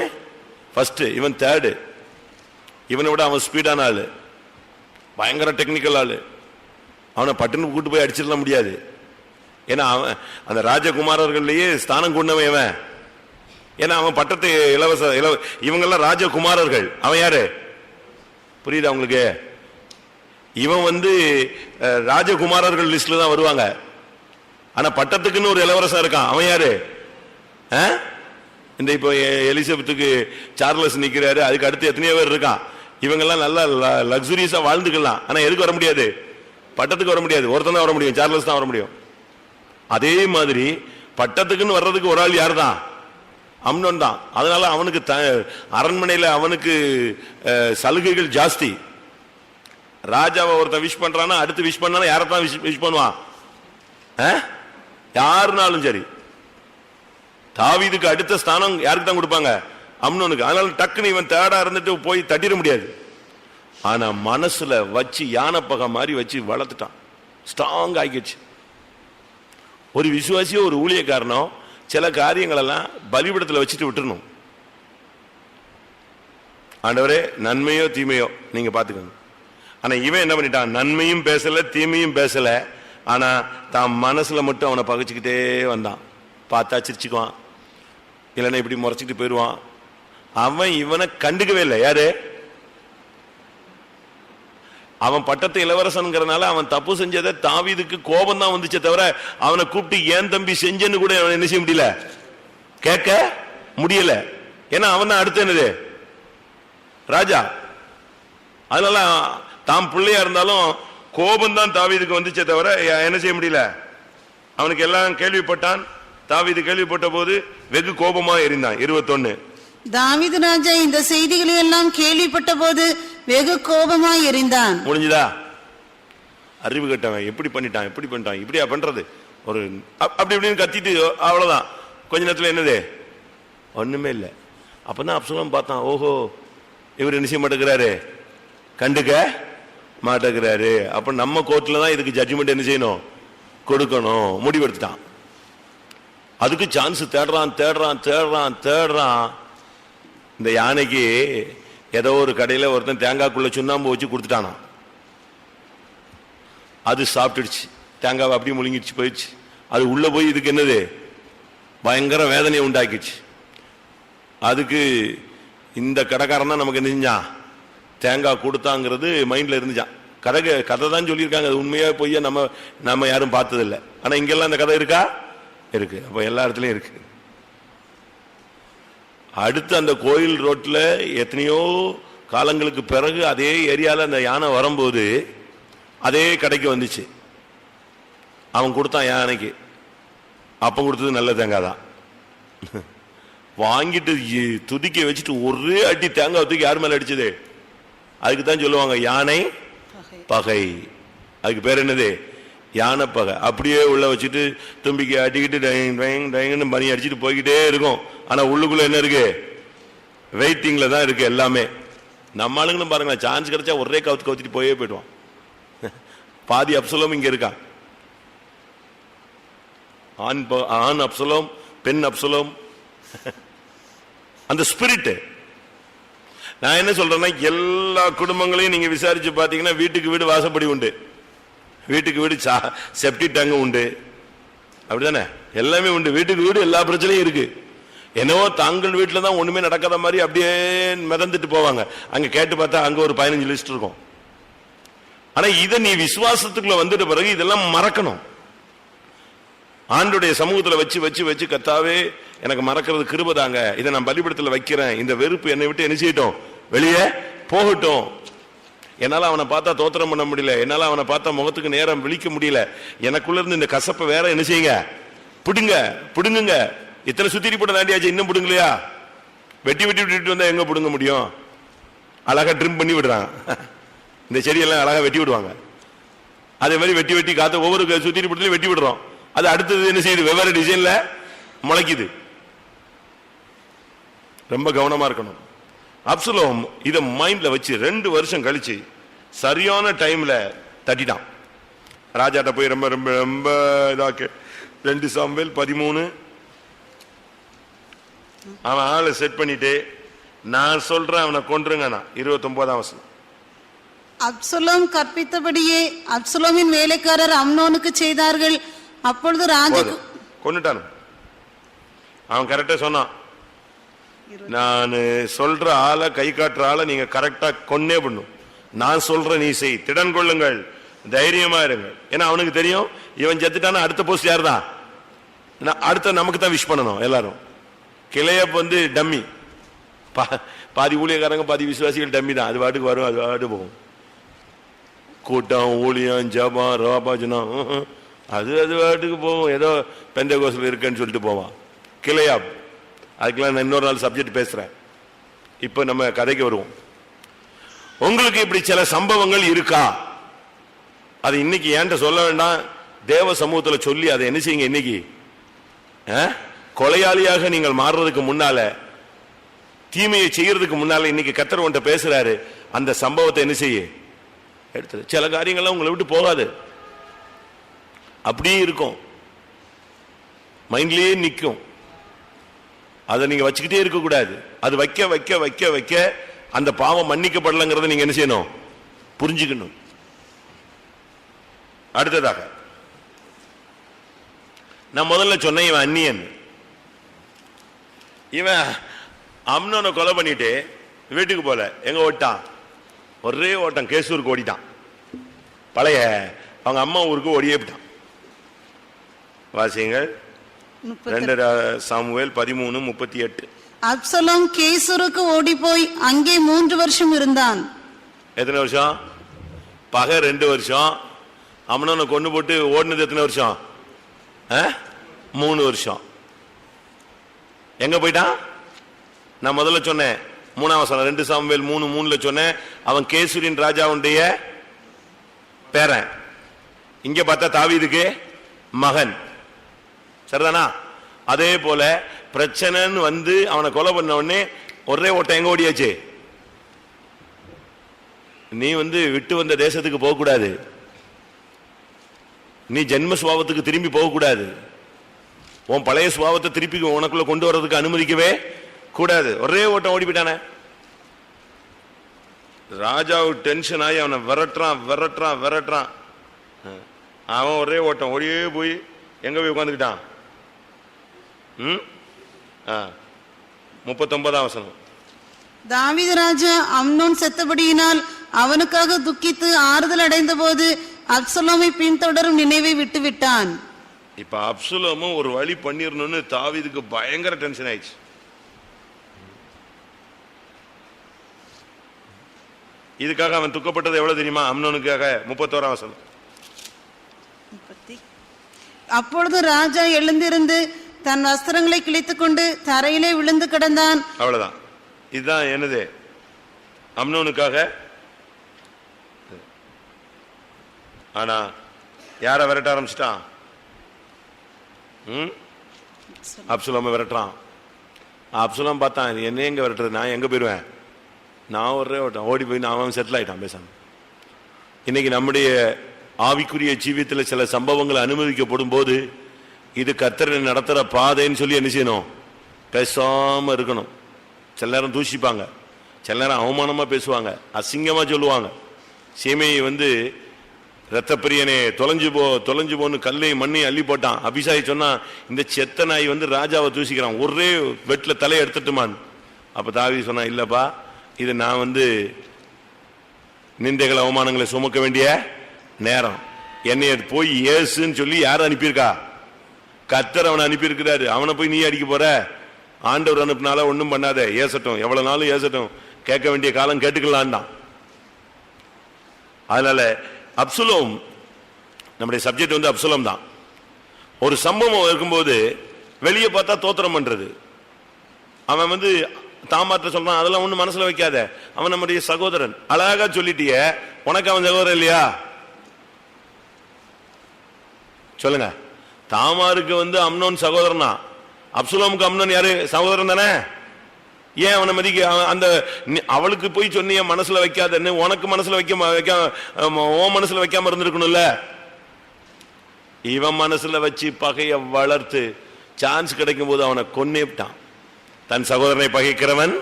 ஃபர்ஸ்ட், இவன் தேர்டு. இவனை விட அவன் ஸ்பீடான ஆளு, பயங்கர டெக்னிக்கல் ஆளு. அவனை பட்டுன்னு கூட்டு போய் அடிச்சிடல முடியாது. ஏன்னா அவன் அந்த ராஜகுமாரர்கள்லயே ஸ்தானம் கொண்டவன் இவன். ஏன்னா அவன் பட்டத்து இவங்கெல்லாம் ராஜகுமாரர்கள், அவன் யாரு புரியுதா உங்களுக்கு? இவன் வந்து ராஜகுமாரர்கள் லிஸ்ட்ல தான் வருவாங்க. ஆனா பட்டத்துக்குன்னு ஒரு இளவரசன் இருக்கான், அவன் யாரு? இந்த இப்போ எலிசபெத்துக்கு சார்லஸ் நிக்கிறாரு, அதுக்கு அடுத்து எத்தனையோ பேர் இருக்கான். இவங்கெல்லாம் நல்லா லக்ஸுரியஸா வாழ்ந்துக்கலாம். ஆனா எதுக்கு வர முடியாது, பட்டத்துக்கு வர முடியாது. ஒருத்தன் தான் வர முடியும், சார்லஸ் தான் வர முடியும். அதே மாதிரி பட்டத்துக்குன்னு வர்றதுக்கு ஒரு ஆள் யார் தான், அம்னோன் தான். அதனால அவனுக்கு அரண்மனையில அவனுக்கு சலுகைகள் ஜாஸ்தி. ராஜாவை ஒருத்தன் விஷ் பண்றானா, அடுத்து விஷ் பண்ணா யாரத்தான் விஷ் பண்ணுவான், யாருனாலும் சரி. தாவீதுக்கு அடுத்த ஸ்தானம் யாருக்கு தான் கொடுப்பாங்க, அம்னோனுக்கு. அதனால டக்குன்னு இவன் தேடா இருந்துட்டு போய் தட்டிட முடியாது. ஆனா மனசுல வச்சு யானைப்பகை மாதிரி வச்சு வளர்த்துட்டான், ஸ்ட்ராங் ஆகிடுச்சு. ஒரு விசுவாசியோ ஒரு ஊழியக்காரனோ சில காரியங்கள் எல்லாம் பலிபீடத்தில் வச்சுட்டு விட்டுறணும். ஆண்டவரே நன்மையோ தீமையோ நீங்க பாத்துக்கணும். ஆனா இவன் என்ன பண்ணிட்டான், நன்மையும் பேசல தீமையும் பேசல. ஆனா தான் மனசுல மட்டும் அவனை பகைச்சுக்கிட்டே வந்தான். பார்த்தா சிரிச்சுக்குவான், இல்லைன்னா இப்படி முறைச்சிட்டு போயிடுவான். அவன் இவனை கண்டுக்கவே இல்லை. யாரு? அவன் பட்டத்து இளவரசன்கிறனால அவன் தப்பு செஞ்சதை தாவீதுக்கு கோபம் தான் வந்துச்சே தவிர அவனை கூப்பிட்டு ஏன் தம்பி செஞ்சேன்னு கூட என்ன செய்ய முடியல, கேட்க முடியல. ஏன்னா அவன் தான் அடுத்து என்னது, ராஜா. அதனால தாம் பிள்ளையா இருந்தாலும் கோபம் தான் தாவீதுக்கு வந்துச்சே தவிர என்ன செய்ய முடியல. அவனுக்கு எல்லாம் கேள்விப்பட்டான். தாவீது கேள்விப்பட்ட போது வெகு கோபமா எரிந்தான். 21, தாவீது ராஜா இந்த செய்திகளை எல்லாம் கேள்விப்பட்ட போது வெகு கோபமாய் எரிந்தான். முடிஞ்சுதா? அறிவு கட்டவன் எப்படி பண்ணிட்டான், இப்படியா பண்றது, ஒரு அப்படி இப்படின்னு கத்திட்டு அவ்வளவுதான். கொஞ்ச நேரத்தில் என்னது, ஒண்ணுமே இல்லை. அப்பதான் அப்சலோம் பார்த்தான், ஓஹோ இவர் என்ன செய்ய மாட்டேங்கிறாரு, கண்டுக்க மாட்டேங்கிறாரு. அப்ப நம்ம கோர்ட்ல தான் இதுக்கு ஜட்ஜ்மெண்ட் என்ன செய்யணும், கொடுக்கணும் முடிவெடுத்துட்டான். அதுக்கு சான்ஸ் தேடுறான். இந்த யானைக்கு ஏதோ ஒரு கடையில் ஒருத்தன் தேங்காய்க்குள்ள சுண்ணாம்பு வச்சு கொடுத்துட்டானா, அது சாப்பிட்டுடுச்சு. தேங்காவை அப்படியே முழுங்கிடுச்சு போயிடுச்சு. அது உள்ள போய் இதுக்கு என்னது பயங்கர வேதனையை உண்டாக்கிடுச்சு. அதுக்கு இந்த கடைக்காரன் தான் நமக்கு என்ன செஞ்சான், தேங்காய் கொடுத்தாங்கிறது மைண்ட்ல இருந்துச்சான். கதை தான் சொல்லியிருக்காங்க, அது உண்மையா பொய்யா நம்ம யாரும் பார்த்ததில்லை. ஆனா இங்கெல்லாம் இந்த கதை இருக்கா, இருக்கு. அப்ப எல்லா இடத்துலயும் இருக்கு. அடுத்து அந்த கோயில் ரோட்ல எத்தனையோ காலங்களுக்கு பிறகு அதே ஏரியால அந்த யானை வரும்போது அதே கடைக்கு வந்துச்சு. அவன் கொடுத்தான் யானைக்கு. அப்ப கொடுத்தது நல்ல தேங்காய் தான். வாங்கிட்டு துதிக்க வச்சுட்டு ஒரே அடி தேங்காய் தூக்கி யார் மேல அடிச்சது? அதுக்கு தான் சொல்லுவாங்க யானை பகை. அதுக்கு பேர் என்னது? யானை பகை. அப்படியே உள்ள வச்சுட்டு தும்பிக்கை அடிக்கிட்டு டைங்கன்னு மணி அடிச்சுட்டு போய்கிட்டே இருக்கும். ஆனா உள்ளுக்குள்ள என்ன இருக்கு? வெயிட்டிங்ல தான் இருக்கு எல்லாமே. நம்ம ஆளுங்களும் பாருங்க, சான்ஸ் கிடைச்சா ஒரே கவுத்துட்டு போயிடுவான். பாதி அப்சலோம் இங்க இருக்கா. ஆண் அப்சலோம், பெண் அப்சலோம். அந்த ஸ்பிரிட். நான் என்ன சொல்றேன்னா, எல்லா குடும்பங்களையும் நீங்க விசாரிச்சு பாத்தீங்கன்னா வீட்டுக்கு வீடு வாசப்படி உண்டு, வீட்டுக்கு வீடு செப்டி டேங்க் உண்டு, அப்படிதானே? எல்லாமே உண்டு. வீட்டுக்கு வீடு எல்லா பிரச்சனையும் இருக்கு. என்னவோ தாங்கள் வீட்டுல தான் ஒண்ணுமே நடக்காத மாதிரி அப்படியே மிதந்துட்டு போவாங்க. அங்க கேட்டு பார்த்தா அங்க ஒரு 15 லிஸ்ட் இருக்கும். ஆனா இதை நீ விசுவாசத்துக்குள்ள வந்துட்ட பிறகு இதெல்லாம் மறக்கணும். ஆண்டுடைய சமூகத்துல வச்சு வச்சு வச்சு கர்த்தாவே எனக்கு மறக்கிறது கிருபை தாங்க, இதை நான் பலிபீடத்துல வைக்கிறேன், இந்த வெறுப்பு என்னை விட்டு என்ன செய்யட்டும், வெளியே போகட்டும். என்னால அவனை பார்த்தா தோத்திரம் பண்ண முடியல, என்னால அவனை பார்த்தா முகத்துக்கு நேரம் விழிக்க முடியல, எனக்குள்ள இருந்து இந்த கசப்பை வேற என்ன செய்யுங்க, பிடுங்குங்க. இத்தனை சுத்திரி போட்ட தாண்டியாச்சு, இன்னும் பிடுங்கலையா? வெட்டி வெட்டி விட்டுட்டு வந்தா எங்க பிடுங்க முடியும்? அழகா ட்ரிம் பண்ணி விடுறாங்க. இந்த செடியெல்லாம் அழகா வெட்டி விடுவாங்க. அதே மாதிரி வெட்டி வெட்டி காத்த ஒவ்வொரு சுத்திரி போட்டலையும் வெட்டி விடுறோம். அது அடுத்தது என்ன செய்யுது? வெவ்வேறு டிசைன்ல முளைக்குது. ரொம்ப கவனமா இருக்கணும். அப்சலோம் இத மைண்ட்ல வச்சு 2 வருஷம் கழிச்சு சரியான டைம்ல தட்டிட்டான். ராஜாட்ட போய் ரொம்ப ரொம்ப ரொம்ப இதாக்கு 2 சாமுவேல் 13 அவன் ஆளை செட் பண்ணிட்டு, நான் சொல்றேன் அவனை கொன்றுங்க. 29ஆம் வசனம். அப்சலோம் கற்பித்தபடியே அப்சலோமின் வேலைக்காரர் அம்னோனுக்கு செய்தார்கள். அப்பொழுது ராஜா கொன்னுட்டான். அவன் கரெக்டா சொன்னான், நான் சொல்ற ஆளை கை காட்டுற ஆளை நீங்க கரெக்டா கொன்னே பண்ணும், நான் சொல்ற நீ செய், திடன் கொள்ளுங்கள், தைரியமா இருங்க. ஏன்னா அவனுக்கு தெரியும் இவன் செத்துட்டானா அடுத்த போஸ்ட் யார் தான்? அடுத்த நமக்கு தான் விஷ் பண்ணணும் எல்லாரும். கிளையப் வந்து டம்மி, பாதி ஊழியக்காரங்க பாதி விசுவாசிகள் டம்மி தான். அது வாட்டுக்கு வரும், அது வாட்டு போகும். கூட்டம் ஊழியம் ஜபம் ரோபாஜனம் அது வாட்டுக்கு போகும். ஏதோ பெந்தகோஸ்ல இருக்குன்னு சொல்லிட்டு போவான். கிளையாப், அதுக்கெல்லாம் நான் இன்னொரு நாள் சப்ஜெக்ட் பேசுறேன். இப்ப நம்ம கதைக்கு வருவோம். உங்களுக்கு இப்படி சில சம்பவங்கள் இருக்கா? அது இன்னைக்கு ஏன்ட்ட சொல்ல வேண்டாம், தேவ சமூகத்துல சொல்லி அதை என்ன செய்யுங்க. இன்னைக்கு கொலையாளியாக நீங்கள் மாறுறதுக்கு முன்னால, தீமையை செய்யறதுக்கு முன்னால இன்னைக்கு கர்த்தர் உன்கிட்ட பேசுறாரு. அந்த சம்பவத்தை என்ன செய்ய எடுத்து, சில காரியங்கள்லாம் உங்களை விட்டு போகாது, அப்படியே இருக்கும், மைண்ட்லயே நிற்கும். அதை நீங்க வச்சுக்கிட்டே இருக்க கூடாது. அது வைக்க வைக்க வைக்க வைக்க அந்த பாவம் மன்னிக்கப்படலங்கிறத நீங்க என்ன செய்யணும், புரிஞ்சுக்கணும். அடுத்ததாக நான் முதல்ல சொன்ன இவன் அந்நியன். இவன் அம்னோனை கொலை பண்ணிட்டு வீட்டுக்கு போல எங்க ஓட்டான், ஒரே ஓட்டம் கேசூருக்கு ஓடிட்டான். பழைய அவங்க அம்மா ஊருக்கு ஓடியே போட்டான். வாசிங்கள் 2 சாமுவேல் 13:38. அப்சலோம் கேசூருக்கு ஓடி போய் அங்கே 3 வருஷம் இருந்தான். எத்தனை வருஷம்? பகை 2 வருஷம். அம்னோனை கொண்டு போட்டு ஓடினது எத்தனை வருஷம்? 3 வருஷம். எங்க போயிட்டான்? நான் முதல்ல சொன்னேன் 3ஆம் வசனம் 2 சாமுவேல் 3:3 சொன்னேன். அவன் கேசூரின் ராஜாவுடைய பேரன். இங்க பார்த்தா தாவீதுக்கு மகன். சரிதானா? அதே போல பிரச்சனைன்னு வந்து அவனை கொலை பண்ண உடனே ஒரே ஓட்டம் எங்க ஓடியாச்சு? நீ விட்டு வந்த தேசத்துக்கு போக கூடாது, நீ ஜென்ம சுபாவத்துக்கு திரும்பி போக கூடாது, உன் பழைய சுபாவத்தை திருப்பி உனக்குள்ள கொண்டு வர்றதுக்கு அனுமதிக்கவே கூடாது. ஒரே ஓட்டம் ஓடி போயிட்டானே. ராஜாவுக்கு டென்ஷன் ஆகி அவனை விரட்டுறான். அவன் ஒரே ஓட்டம் ஓடியே போய் எங்க போய் உட்காந்துக்கிட்டான்? 39ஆம் வசனம். தாவீது ராஜா அம்னோன் செத்தபடியினால் அவனுக்காக துக்கித்து ஆறுதல் அடைந்த போது அப்சலோமை பின்தொடரும் நினைவை விட்டு விட்டான். இப்ப அப்சலோமும் ஒரு வழி பண்ணிடணும்னு தாவீதுக்கு பயங்கர டென்ஷன் ஆயிடுச்சு. இதுக்காக அவன் துக்கப்பட்டது எவ்வளவு தெரியுமா? அம்னோனுக்காக 31ஆம் வசனம். அப்பொழுது ராஜா எழுந்திருந்து தன் வஸ்திரங்களை கிழித்துக் கொண்டு தரையிலே விழுந்து கிடந்தான். அவ்வளவுதான். இதுதான் என்னது? அம்னோனுக்காக. ஆனா யார விரட்ட ஆரம்பிச்சிட்டான்? அப்சலோமை விரட்டுறான். அப்சலோம் பார்த்தான், என்ன எங்க விரட்டுறது, நான் எங்க போயிருவேன், நான் ஓடி போய் நான் செட்டில் ஆயிட்டான் பேசாம. இன்னைக்கு நம்முடைய ஆவிக்குரிய ஜீவியத்தில் சில சம்பவங்கள் அனுமதிக்கப்படும் போது இது கர்த்தரை நடத்துற பாதைன்னு சொல்லி என்ன செய்யணும்? பேசாம இருக்கணும். சில நேரம் தூஷிப்பாங்க, சில நேரம் அவமானமா பேசுவாங்க, அசிங்கமா சொல்லுவாங்க. சீமையை ரத்தப்பிரியனே தொலைஞ்சு போன்னு கல்லை மண்ணை அள்ளி போட்டான். அபிஷாயி சொன்னா, இந்த செத்த நாய் ராஜாவை தூசிக்கிறான், ஒரே வெட்டில தலையை எடுத்துட்டுமான். அப்ப தாவீது சொன்னா, இல்லப்பா, இது நான் நிந்தைகள் அவமானங்களை சுமக்க வேண்டிய நேரம். என்னைய போய் ஏசுன்னு சொல்லி யார் அனுப்பியிருக்கா? கர்த்தர் அவனை அனுப்பியிருக்கிறாரு. அவனை போய் நீ அடிக்க போற? ஆண்டவர் அனுப்பினால ஒன்றும் பண்ணாத, ஏசட்டும், எவ்வளவு நாளும் ஏசட்டும், கேட்க வேண்டிய காலம் கேட்டுக்கலான்டான். அதனால அப்சலோம், நம்முடைய சப்ஜெக்ட் அப்சலோம் தான். ஒரு சம்பவம் இருக்கும்போது வெளியே பார்த்தா தோத்திரம் பண்றது. அவன் தாமாற்ற சொல்றான், அதெல்லாம் ஒண்ணு மனசுல வைக்காத, அவன் நம்முடைய சகோதரன். அழகா சொல்லிட்டிய, உனக்கு அவன் சகோதரன் இல்லையா? சொல்லுங்க. தாமாருக்கு அம்னோன் சகோதரனா, அப்சலோமுக்கு அம்னோன் யாரு? சகோதரன் தானே. ஏன் அவனை மதிக்க? அந்த அவளுக்கு போய் சொன்னிய மனசுல வைக்காதன்னு, உனக்கு மனசுல உன் மனசுல வைக்காம இருந்திருக்கணும்ல. இவன் மனசுல வச்சு பகைய வளர்த்து சான்ஸ் கிடைக்கும் போது அவனை கொன்னேட்டான். தன் சகோதரனை பகைக்கிறவன்,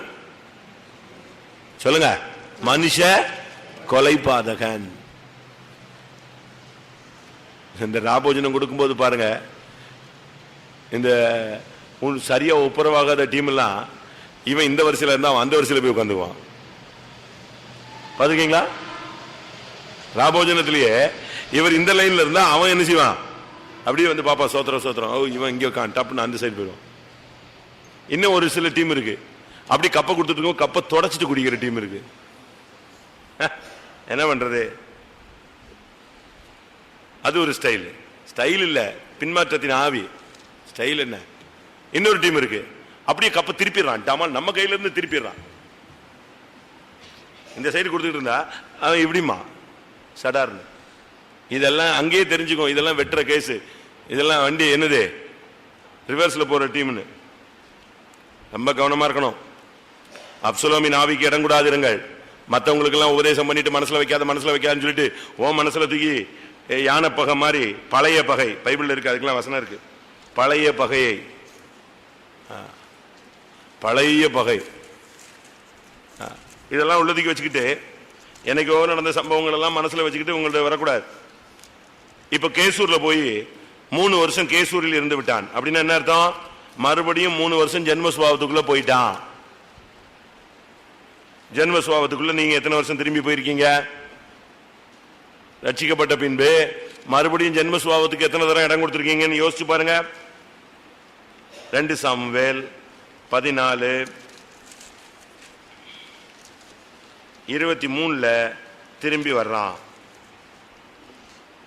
சொல்லுங்க, மனுஷ கொலைபாதகன். இந்த ராபோஜனம் கொடுக்கும்போது பாருங்க, இந்த சரியா ஒப்புரவாகாத டீம் எல்லாம் இவன் இந்த வரிசையில இருந்தா அவன் அந்த வரிசையில போய் உட்காந்துக்குவான். பாத்துக்கீங்களா? ராபோஜனத்திலேயே இவர் இந்த லைன்ல இருந்தா அவன் என்ன செய்வான்? அப்படியே பாப்பா சோத்திரம் சோத்திரம், இவன் இங்க உட்காந்து டப்புன்னு அந்த சைடு போயிடும். இன்னும் ஒரு சில டீம் இருக்கு, அப்படி கப்பை கொடுத்துட்டு கப்பை தொடச்சிட்டு குடிக்கிற டீம் இருக்கு. என்ன பண்றது? அது ஒரு ஸ்டைல். ஸ்டைல் இல்ல, பின்மாற்றத்தின் ஆவி. ஸ்டைல் என்ன? இன்னொரு டீம் இருக்கு, அப்படியே கப்பை திருப்பிடுறான், டமால் நம்ம கையில இருந்து திருப்பிடுறான். இந்த சைடு கொடுத்துட்டு இருந்தா அவன் இப்படிமா சடார்னு. இதெல்லாம் அங்கேயே தெரிஞ்சுக்கோ, இதெல்லாம் வெட்டுற கேஸ், இதெல்லாம் வண்டி என்னது ரிவர்ஸ்ல போற டீம்னு ரொம்ப கவனமா இருக்கணும். அப்சலோமின் ஆவிக்கு இடம் கூடாதிருங்கள். மற்றவங்களுக்கு எல்லாம் உபதேசம் பண்ணிட்டு மனசுல வைக்காதுன்னு சொல்லிட்டு ஓ மனசுல தூக்கி யானை பகை மாதிரி பழைய பகை, பைபிள்ல இருக்கு, அதுக்கெல்லாம் வசனம் இருக்கு. பழைய பகையை, பழைய பகை, இதெல்லாம் உள்ளதுக்கு வச்சுக்கிட்டு எனக்கோ நடந்த சம்பவங்கள் எல்லாம் மனசுல வச்சுக்கிட்டு உங்கள்ட்ட வரக்கூடாது. இப்ப கேசூர்ல போய் 3 வருஷம் கேசூரில் இருந்து விட்டான் அப்படின்னா என்ன அர்த்தம்? மறுபடியும் 3 வருஷம் ஜென்மஸ்வாவத்துக்குள்ள போயிட்டான். ஜென்மஸ்வாவத்துக்குள்ள நீங்க எத்தனை வருஷம் திரும்பி போயிருக்கீங்க? ரட்சிக்கப்பட்ட பின்பு மறுபடியும் ஜென்மஸ்வாவத்துக்கு எத்தனை தடவை இடம் கொடுத்திருக்கீங்கன்னு யோசிச்சு பாருங்க. 2 சாமுவேல் 14:23 திரும்பி வர்றான்.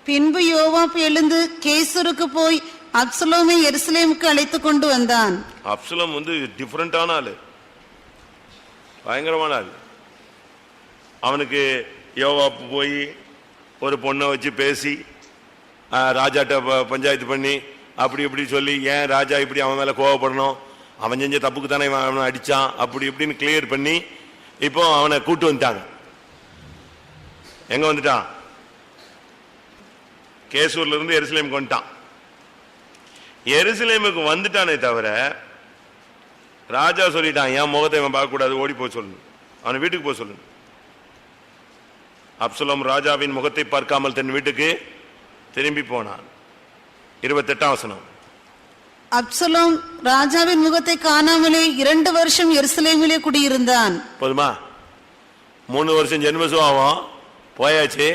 பின்பு யோவாப் எழுந்து கேசூருக்கு போய் அப்சலோமை எருசலேமுக்கு அழைத்து கொண்டு வந்தான். அப்சலோம் டிஃபரெண்டான ஆளு, பயங்கரமான ஆளு. அவனுக்கு யோவாப் போய் ஒரு பொண்ணை வச்சு பேசி ராஜாட்ட பஞ்சாயத்து பண்ணி அப்படி இப்படி சொல்லி, ஏன் ராஜா இப்படி அவன் மேல கோவப்படணும், அவன் செஞ்ச தப்புக்கு தானே அவனை அடிச்சான், அப்படி இப்படின்னு கிளியர் பண்ணி இப்போ அவனை கூட்டு வந்துட்டாங்க. எங்க வந்துட்டான்? கேசூர்ல இருந்து எருசலேமுக்கு வந்துட்டான். எருசலேமுக்கு வந்துட்டானே தவிர ராஜா சொல்லிட்டான், என் முகத்தை அவன் பார்க்க கூடாது, ஓடி போய் சொல்லு, அவன் வீட்டுக்கு போய் சொல்லு. அப்சலோம் ராஜாவின் முகத்தை பார்க்காமல் தன் வீட்டுக்கு திரும்பி போனான். 28ஆம் வசனம். அப்சலோம் ராஜாவின் முகத்தை காணாமலே 2 வருஷம் எருசலேமிலே குடியிருந்தான். போதுமா? 3 வருஷம் ஜென்மசுவாவம் போயாச்சு.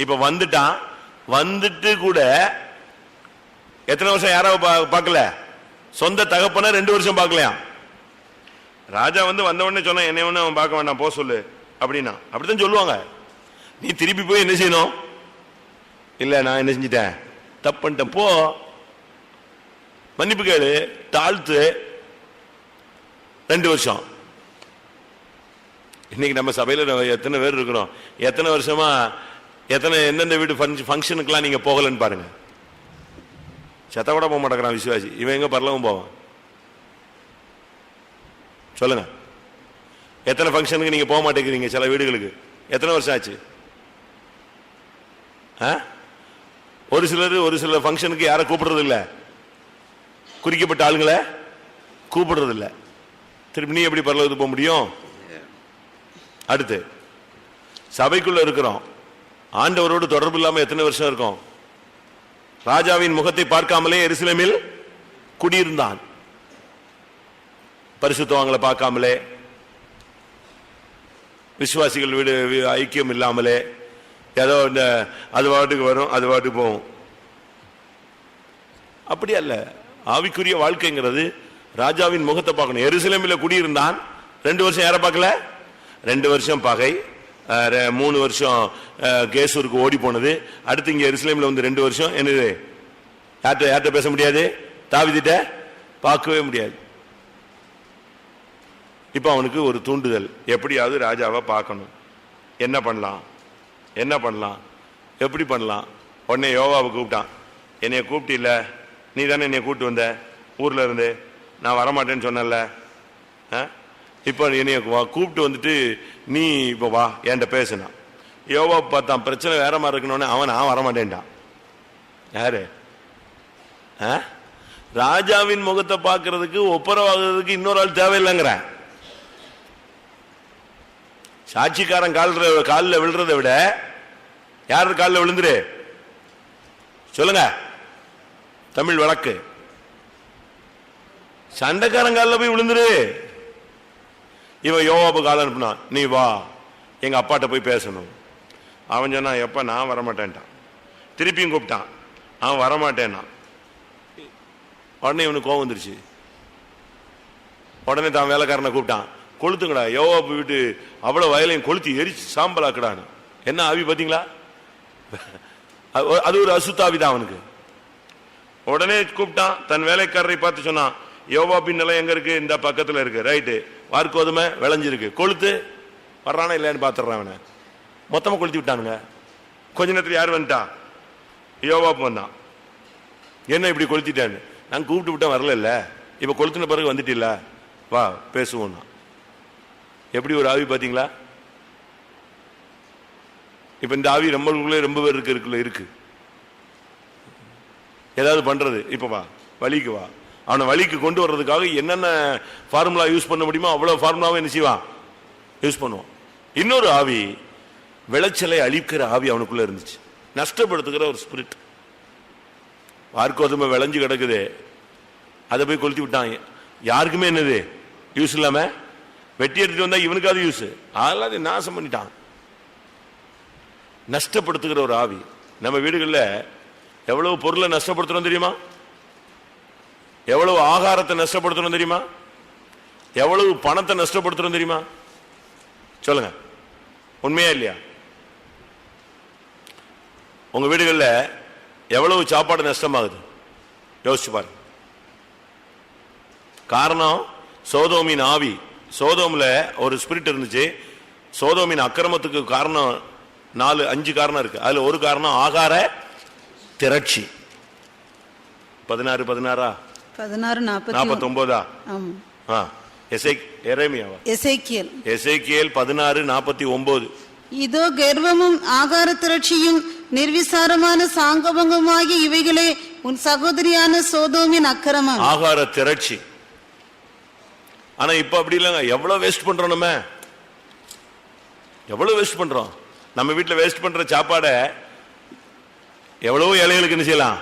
இப்ப வந்துட்டான். வந்துட்டு கூட எத்தனை வருஷம் யாராவது பார்க்கல? சொந்த தகப்பன 2 வருஷம் பார்க்கலையா? ராஜா வந்த உடனே சொன்னா, என்னை ஒண்ணு அவன் பார்க்க வேண்டாம், போ சொல்லு, அப்படின்னா அப்படித்தான் சொல்லுவாங்க. நீ திருப்பி போய் என்ன செய்யணும்? இல்ல நான் என்ன செஞ்சிட்டேன், தப்பு பண்ணிட்டேன், போ மன்னிப்பு கேளு, தாழ்த்து, 2 வருஷம். இன்னைக்கு நம்ம சபையில எத்தனை பேர் இருக்கிறோம், எத்தனை வருஷமா எந்தெந்த வீடு ஃபங்க்ஷனுக்குலாம் நீங்க போகலன்னு பாருங்க. செத்த கூட போக மாட்டேங்கிறான் விசுவாசி. இவன் எங்க பரலவும் போவான் சொல்லுங்க? எத்தனை ஃபங்க்ஷனுக்கு நீங்க போக மாட்டேங்கிறீங்க? சில வீடுகளுக்கு எத்தனை வருஷம் ஆச்சு? ஒரு சில ஃபங்க்ஷனுக்கு யாரை கூப்பிடுறது இல்ல, குறிக்கப்பட்ட ஆளுங்களை கூப்பிடுறது இல்ல. திருப்பி நீ எப்படி பரலோகத்துக்கு போக முடியும்? அடுத்து சபைக்குள்ள இருக்கிறோம், ஆண்டவரோடு தொடர்பு இல்லாம எத்தனை வருஷம் இருக்கும்? ராஜாவின் முகத்தை பார்க்காமலே எருசலேமில் குடியிருந்தான். பரிசுத்தவான்களை பார்க்காமலே, விசுவாசிகள் வீடு ஐக்கியம் இல்லாமலே, ஏதோ இந்த அது வாட்டுக்கு வரும் அது வாட்டுக்கு போகும். அப்படி அல்ல. ஆவிக்குரிய வாழ்க்கைங்கிறது ராஜாவின் முகத்தை பார்க்கணும். எருசலேமில் குடியிருந்தான் 2 வருஷம். யாரை பார்க்கல? 2 வருஷம் பகை, 3 வருஷம் கேசூருக்கு ஓடி போனது. அடுத்து இங்க எருசலேமில் வந்து 2 வருஷம் என்னது? யார்கிட்ட பேச முடியாது, தாவீதிட்ட பார்க்கவே முடியாது. இப்ப அவனுக்கு ஒரு தூண்டுதல், எப்படியாவது ராஜாவை பார்க்கணும். என்ன பண்ணலாம், என்ன பண்ணலாம், எப்படி பண்ணலாம்? உடனே யோவாவை கூப்பிட்டான். என்னைய கூப்பிட்டு இல்ல, நீ தானே என்னைய கூப்பிட்டு வந்த ஊர்ல இருந்து, நான் வரமாட்டேன்னு சொன்னல, இப்ப என்னைய கூப்பிட்டு வந்துட்டு நீ இப்ப வா என்கிட்ட பேசுனா. யோவா பார்த்தான், பிரச்சனை வேற மாதிரி இருக்கணும்னு நான் வரமாட்டேன்டான். யாரு? ராஜாவின் முகத்தை பார்க்கறதுக்கு ஒப்புரவாகிறதுக்கு இன்னொரு ஆள் தேவையில்லைங்கிற. சாட்சிக்காரன் காலில் விழுறதை விட யாரு காலில் விழுந்துரு சொல்லுங்க, தமிழ் வழக்கு. சண்டைக்காரன் காலில் போய் விழுந்துரு. இவன் யோவாபு கால அனுப்புனான், நீ வா எங்க அப்பாட்ட போய் பேசணும். அவன் சொன்னா, எப்ப நான் வரமாட்டேன்ட்டான். திருப்பியும் கூப்பிட்டான், அவன் வரமாட்டேன்னா. உடனே இவனுக்கு கோவம் வந்துருச்சு. உடனே தான் வேலைக்காரனை கூப்பிட்டான், கொளுத்துங்கடா, யோவாபு வீட்டு அவ்வளவு வயலையும் கொளுத்தி எரிச்சு சாம்பலாக்கடான்னு. என்ன ஆவி பாத்தீங்களா? அது ஒரு அசுத்தாவிதான் அவனுக்கு. உடனே கூப்பிட்டான், தன் வேலைக்காரரை பார்த்து சொன்னான், யோவாபின் நிலம் எங்க இருக்கு? இந்த பக்கத்துல இருக்கு. ரைட்டு, வார்கோதுமை விளைஞ்சிருக்கு, கொளுத்து. வர்றானா இல்லையான்னு பாத்துறான். அவனை மொத்தமா கொளுத்தி விட்டானுங்க. கொஞ்ச நேரத்தில் யார் வந்துட்டான்? யோவாப் வந்தான். என்ன இப்படி கொளுத்திட்டான்னு? நான் கூப்பிட்டு விட்டேன், வரல இல்ல, இப்ப கொளுத்தின பிறகு வந்துட்டு இல்ல, வா பேசுவோம். எப்படி ஒரு ஆவி பாத்தீங்களா? இப்ப இந்த ஆவி ரொம்ப பேர் இருக்கு. ஏதாவது பண்றது, இப்ப வா வழிக்கு வா, அவனை வழிக்கு கொண்டு வர்றதுக்காக என்னென்ன ஃபார்முலா யூஸ் பண்ண முடியுமோ அவ்வளவு ஃபார்முலாவை என்ன செய்வான்? யூஸ் பண்ணுவான். இன்னொரு ஆவி, விளைச்சலை அழிக்கிற ஆவி அவனுக்குள்ள இருந்துச்சு, நஷ்டப்படுத்துகிற ஒரு ஸ்பிரிட். வார்கோதுமை விளைஞ்சு கிடக்குது, அதை போய் கொளுத்தி விட்டாங்க. யாருக்குமே என்னது யூஸ் இல்லாம வெட்டி எடுத்துட்டு வந்தா இவனுக்காவது யூஸ், அதெல்லாம் நாசம் பண்ணிட்டான். நஷ்டப்படுத்துகிற ஒரு ஆவி. நம்ம வீடுகளில் எவ்வளவு பொருளை நஷ்டப்படுத்துறோம் தெரியுமா? எவ்வளவு ஆகாரத்தை நஷ்டப்படுத்துறோம் தெரியுமா? எவ்வளவு பணத்தை நஷ்டப்படுத்துறோம் தெரியுமா? சொல்லுங்க, உண்மையா இல்லையா? உங்க வீடுகளில் எவ்வளவு சாப்பாடு நஷ்டமாகுது யோசிச்சு பாருங்க. காரணம் சோதோமின் ஆவி. சோதோம்ல ஒரு ஸ்பிரிட் இருந்துச்சு. சோதோமின் அக்கிரமத்துக்கு காரணம் 4-5 காரணம் இருக்கு. அதுல ஒரு காரணம் ஆகார திரட்சி. 16 எசேக்கியேல் 16:49. இதோ கர்வமும் ஆகார திரட்சியும் நிர்விசாரமான சாங்கபங்கமாகி இவைகளே உன் சகோதரியான சோதோமின் அக்கிரமம். ஆகார திரட்சி. ஆனா இப்ப அப்படி இல்லைங்க. எவ்வளவு வேஸ்ட் பண்றோம், நம்ம எவ்வளவு வேஸ்ட் பண்றோம். நம்ம வீட்டுல வேஸ்ட் பண்ற சாப்பாடை எவ்வளவோ ஏழைகளுக்கு என்ன செய்யலாம்,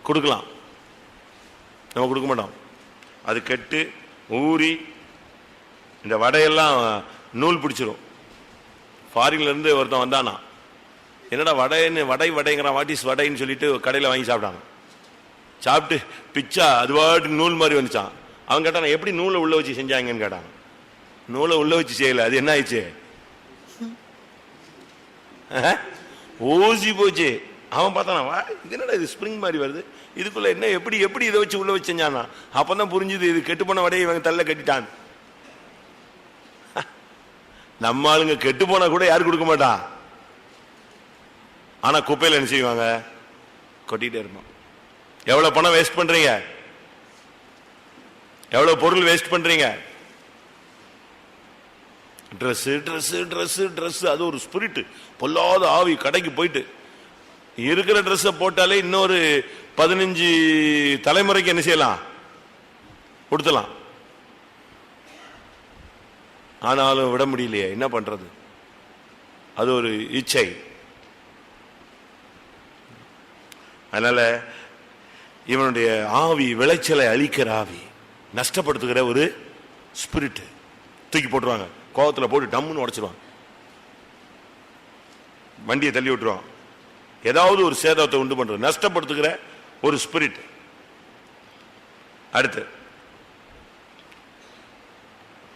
கொடுக்கலாம். நம்ம கொடுக்க மாட்டோம். அது கெட்டு ஊறி இந்த வடையெல்லாம் நூல் பிடிச்சிரும். ஃபாரின்ல இருந்து ஒருத்தன் வந்தானா, என்னடா வடைங்கிறான், வாட் இஸ் வடைன்னு சொல்லிட்டு கடையில் வாங்கி சாப்பிட்டாங்க. சாப்பிட்டு பிச்சா அதுவாட்டு நூல் மாதிரி வந்துச்சான். அவன் கேட்டான், எப்படி நூலை உள்ள வச்சு செஞ்சாங்கன்னு கேட்டாங்க. நூலை உள்ள வச்சு செய்யல, அது என்ன ஆயிடுச்சு, ஊசி போச்சு. அவன் பார்த்தானா, வா இது என்னடா இது ஸ்ப்ரிங் மாதிரி வருது, இதுக்குள்ள என்ன எப்படி எப்படி இதை வச்சு உள்ள வச்சானா? அப்பதான் புரிஞ்சுது இது கெட்டு போன வடையை இவங்க தள்ள கட்டிட்டான். நம்ம ஆளுங்க கெட்டு போனா கூட யாரு கொடுக்க மாட்டா, ஆனா குப்பையில என்ன செய்வாங்க, கொட்டிட்டே இருப்பான். எவ்வளவு பணம் வேஸ்ட் பண்றீங்க, எவ்வளவு பொருள் வேஸ்ட் பண்றீங்க. ட்ரெஸ் ட்ரெஸ் ட்ரெஸ் ட்ரெஸ், அது ஒரு ஸ்பிரிட், பொல்லாத ஆவி. கடைக்கு போயிட்டு இருக்கிற ட்ரெஸ் போட்டாலே இன்னொரு 15 தலைமுறைக்கு என்ன செய்யலாம், கொடுத்தலாம். ஆனாலும் விட முடியலையே, என்ன பண்றது, அது ஒரு இச்சை. அதனால இவனுடைய ஆவி விளைச்சலை அழிக்கிற ஆவி, நஷ்டப்படுத்துகிற ஒரு ஸ்பிரிட். தூக்கி போட்டுருவாங்க, கோவத்தில் போட்டு டம்முன்னு உடைச்சிருவாங்க, வண்டியை தள்ளி விட்டுருவான். ஏதாவது ஒரு சேதத்தை உண்டு பண்றது, நஷ்டப்படுத்துகிற ஒரு ஸ்பிரிட். அடுத்து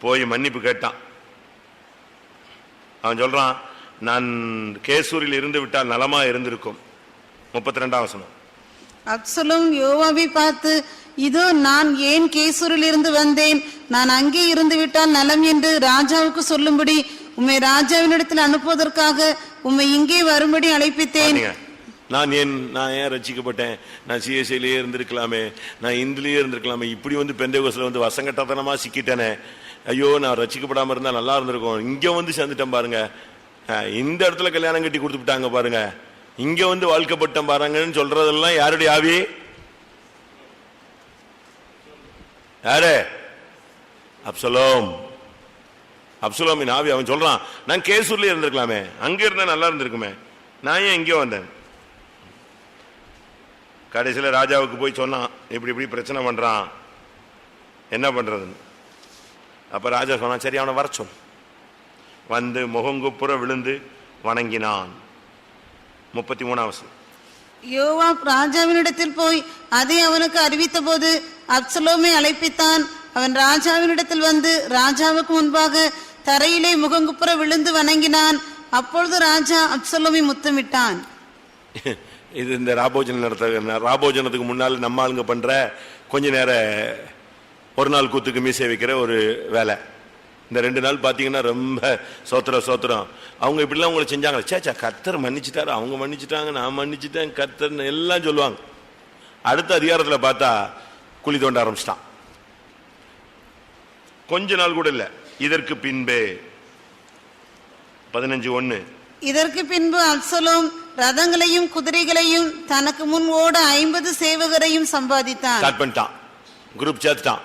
போய் மன்னிப்பு கேட்டான். அவன் சொல்றான், நான் கேசூரில் இருந்து விட்டால் நலமா இருந்திருக்கும். 32ஆம் வசனம். அப்சலோம் யோவாபை பார்த்து, இதோ நான் ஏன் கேசூரில் இருந்து வந்தேன், நான் அங்கே இருந்து விட்டால் நலம் என்று ராஜாவுக்கு சொல்லும்படி உம்மை ராஜாவினிடத்தில் அனுப்புவதற்காக உம்மை இங்கே வரும்படி அழைப்பித்தேன். நான் ஏன் ரட்சிக்கப்பட்டேன், நான் சிஎஸ்ஐலயே இருந்திருக்கலாமே, நான் இந்துலயே இருந்திருக்கலாமே, இப்படி வந்து பெந்தேகோஸ்ல வந்து வசங்கட்டத்தனமா சிக்கிட்டேனே, ஐயோ நான் ரட்சிக்கப்படாம இருந்தா நல்லா இருந்திருக்கும், இங்க வந்து சேர்ந்துட்டேன் பாருங்க, இந்த இடத்துல கல்யாணம் கட்டி கொடுத்து விட்டாங்க பாருங்க, இங்க வந்து வாழ்க்கப்பட்டேன் பாருங்கன்னு சொல்றதெல்லாம் யாருடைய ஆவி? யாரு? அப்சலோம். அப்சலோமின் ஆவி. அவன் சொல்றான், நான் கேசூர்ல இருந்திருக்கலாமே, அங்க இருந்தா நல்லா இருந்திருக்குமே, நான் ஏன் இங்கே வந்தேன். கடைசியில் ராஜாவுக்கு போய் சொன்னான், இப்படி இப்படி பிரச்சனை பண்றான், என்ன பண்றதுன்னு. அப்ப ராஜா சொன்னான், சரி அவனை வர சொல். வந்து முகங்குப்புற விழுந்து வணங்கினான். 33ஆம் வசனம். யோவாப் ராஜாவினிடத்தில் போய் அதை அவனுக்கு அறிவித்த போது அப்சலோமை அழைப்பித்தான். அவன் ராஜாவினிடத்தில் வந்து ராஜாவுக்கு முன்பாக தரையிலே முகங்குப்புற விழுந்து வணங்கினான். அப்பொழுது ராஜா அப்சலோமை முத்தமிட்டான். இது இந்த ராபோஜனத்துக்கு முன்னால் நம்ம ஆளுங்க பண்ற கொஞ்ச நேர ஒரு நாள் கூத்துக்கு மீசை வைக்கிற ஒரு வேலை. இந்த 2 நாள் பாத்தீங்கன்னா ரொம்ப சோத்திரம். அவங்க இப்படிலாம் உங்களை செஞ்சாங்க, சேச்சா கர்த்தர் மன்னிச்சுட்டாரு, அவங்க மன்னிச்சுட்டாங்க, நான் மன்னிச்சுட்டேன் கர்த்தர் எல்லாம் சொல்லுவாங்க. அடுத்த அதிகாரத்தில் பார்த்தா குழி தோண்ட ஆரம்பிச்சிட்டான். கொஞ்ச நாள் கூட இல்ல. இதற்கு பின்பே 15:1. இதற்கு பின்பு அப்சலோம் ரதங்களையும் குதிரைகளையும் தனக்கு முன் ஓட 50 சேவகரையும் சம்பாதித்தான். குரூப் சேர்த்துட்டான்.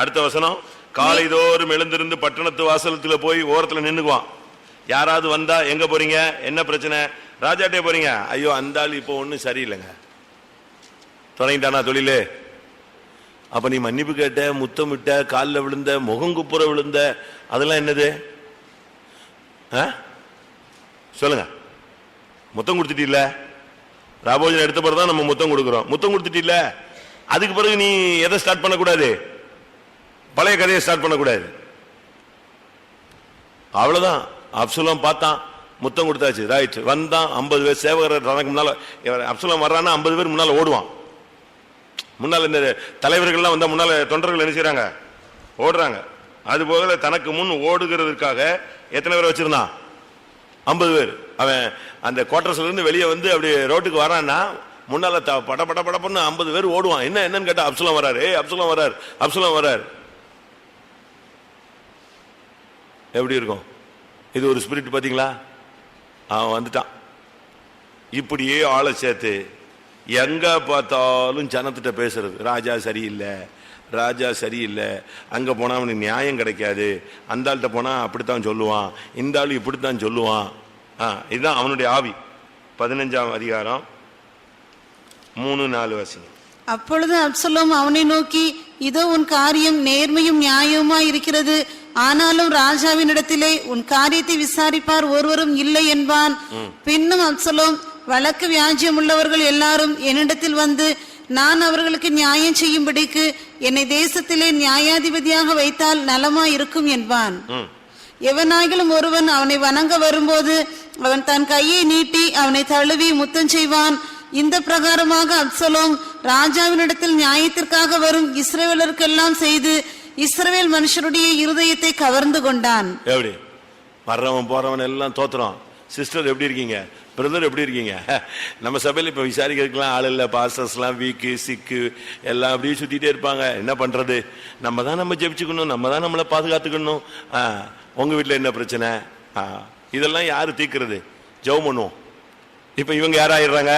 அடுத்த வசனம், காலைதோறும் எழுந்திருந்து பட்டணத்து வாசலத்துல போய் ஓரத்துல நின்னுக்குவான். யாராவது வந்தா, எங்க போறீங்க, என்ன பிரச்சனை, ராஜாட்டே போறீங்க, ஐயோ அந்த ஆள் இப்போ ஒன்னும் சரியில்லைங்க, தொடங்கிட்டானா தொழிலே. அப்ப நீ மன்னிப்பு கேட்ட, முத்தமிட்ட, காலில் விழுந்த, முகங்குப்புற விழுந்த, அதெல்லாம் என்னது சொல்லுங்க. முத்தம் கொடுத்துட்டில்ல, ராபோஜனம் எடுத்த பிறகுதான் நம்ம முத்தம் கொடுக்கிறோம். முத்தம் கொடுத்துட்டில்ல, அதுக்கு பிறகு நீ எதை ஸ்டார்ட் பண்ணக்கூடாது, பழைய கதையை ஸ்டார்ட் பண்ணக்கூடாது. அவ்வளவுதான். அப்சலோம் பார்த்தான், முத்தம் கொடுத்தாச்சு, ரைட். வந்தான் 50 பேர் சேவகர் தனக்கு முன்னால. அப்சலோம் வர்றான்னா 50 பேர் முன்னால ஓடுவான். முன்னால இந்த தலைவர்கள்லாம் வந்தா முன்னால தொண்டர்கள் என்ன செய்யறாங்க, ஓடுறாங்க. அது போக தனக்கு முன் ஓடுகிறதுக்காக எத்தனை பேர் வச்சிருந்தான், 50 பேர். அவன் அந்த குவார்டர்ஸ்ல இருந்து வெளியே வந்து அப்படி ரோட்டுக்கு வரான்னா முன்னால பட பட படப்பன்னு 50 பேர் ஓடுவான். என்னன்னு கேட்டா, அப்சலோம் வராரு, அப்சலோம் வராரு, அப்சலோம் வராரு. எப்படி இருக்கும் இது? ஒரு ஸ்பிரிட் பாத்தீங்களா? அவன் வந்துட்டான். இப்படியே ஆளை சேர்த்து எங்க பார்த்தாலும் ஜனத்திட்ட பேசுறது, ராஜா சரியில்லை, ராஜா சரியில்லை, அங்க போனா அவனுக்கு நியாயம் கிடைக்காது, அந்த ஆள்கிட்ட போனா அப்படித்தான் சொல்லுவான், இந்த ஆளு இப்படித்தான் சொல்லுவான். இதுதான் அவனுடைய ஆவி. 15ஆம் அதிகாரம் 3-4 வசனம். அப்பொழுது அப்சலோம் அவனை நோக்கி, இதோ உன் காரியம் நேர்மையும் நியாயமா இருக்கிறது, ஆனாலும் ராஜாவின் இடத்திலே உன் காரியத்தை விசாரிப்பார் ஒருவரும் இல்லை என்பான். பின்னும் அப்சலோம், வழக்கு வியாஜ்யம் உள்ளவர்கள் எல்லாரும் என்னிடத்தில் வந்து நான் அவர்களுக்கு நியாயம் செய்யும்படிக்கு என்னை தேசத்திலே நியாயாதிபதியாக வைத்தால் நலமா இருக்கும் என்பான். எவனாகிலும் ஒருவன் அவனை வணங்க வரும்போது அவன் தன் கையை நீட்டி அவனை தழுவி முத்தம் செய்வான். இந்த பிரகாரமாக அப்சலோம் ராஜாவினிடத்தில் நியாயத்திற்காக வரும் இஸ்ரவேலருக்கெல்லாம் செய்து இஸ்ரவேல் மனுஷருடைய இருதயத்தை கவர்ந்து கொண்டான். எப்படி வர்றவன் போறவன் எல்லாம் தோத்துறான். சிஸ்டர் எப்படி இருக்கீங்க, பிரதர் எப்படி இருக்கீங்க? நம்ம சபையில் இப்ப விசாரிக்கிறதுக்கெல்லாம் ஆள் இல்லை. பாஸ்டர்ஸ்லாம் வீக்கு சிக்கு எல்லாம் அப்படியே சுத்திட்டே இருப்பாங்க. என்ன பண்றது? நம்ம தான் நம்ம ஜெபிச்சுக்கணும், நம்ம தான் நம்மளை பாதுகாத்துக்கணும். உங்க வீட்டுல என்ன பிரச்சனை? இதெல்லாம் யாரு தீர்க்கிறது? ஜெபம் பண்ணுவோம். இப்ப இவங்க யாராயிடுறாங்க?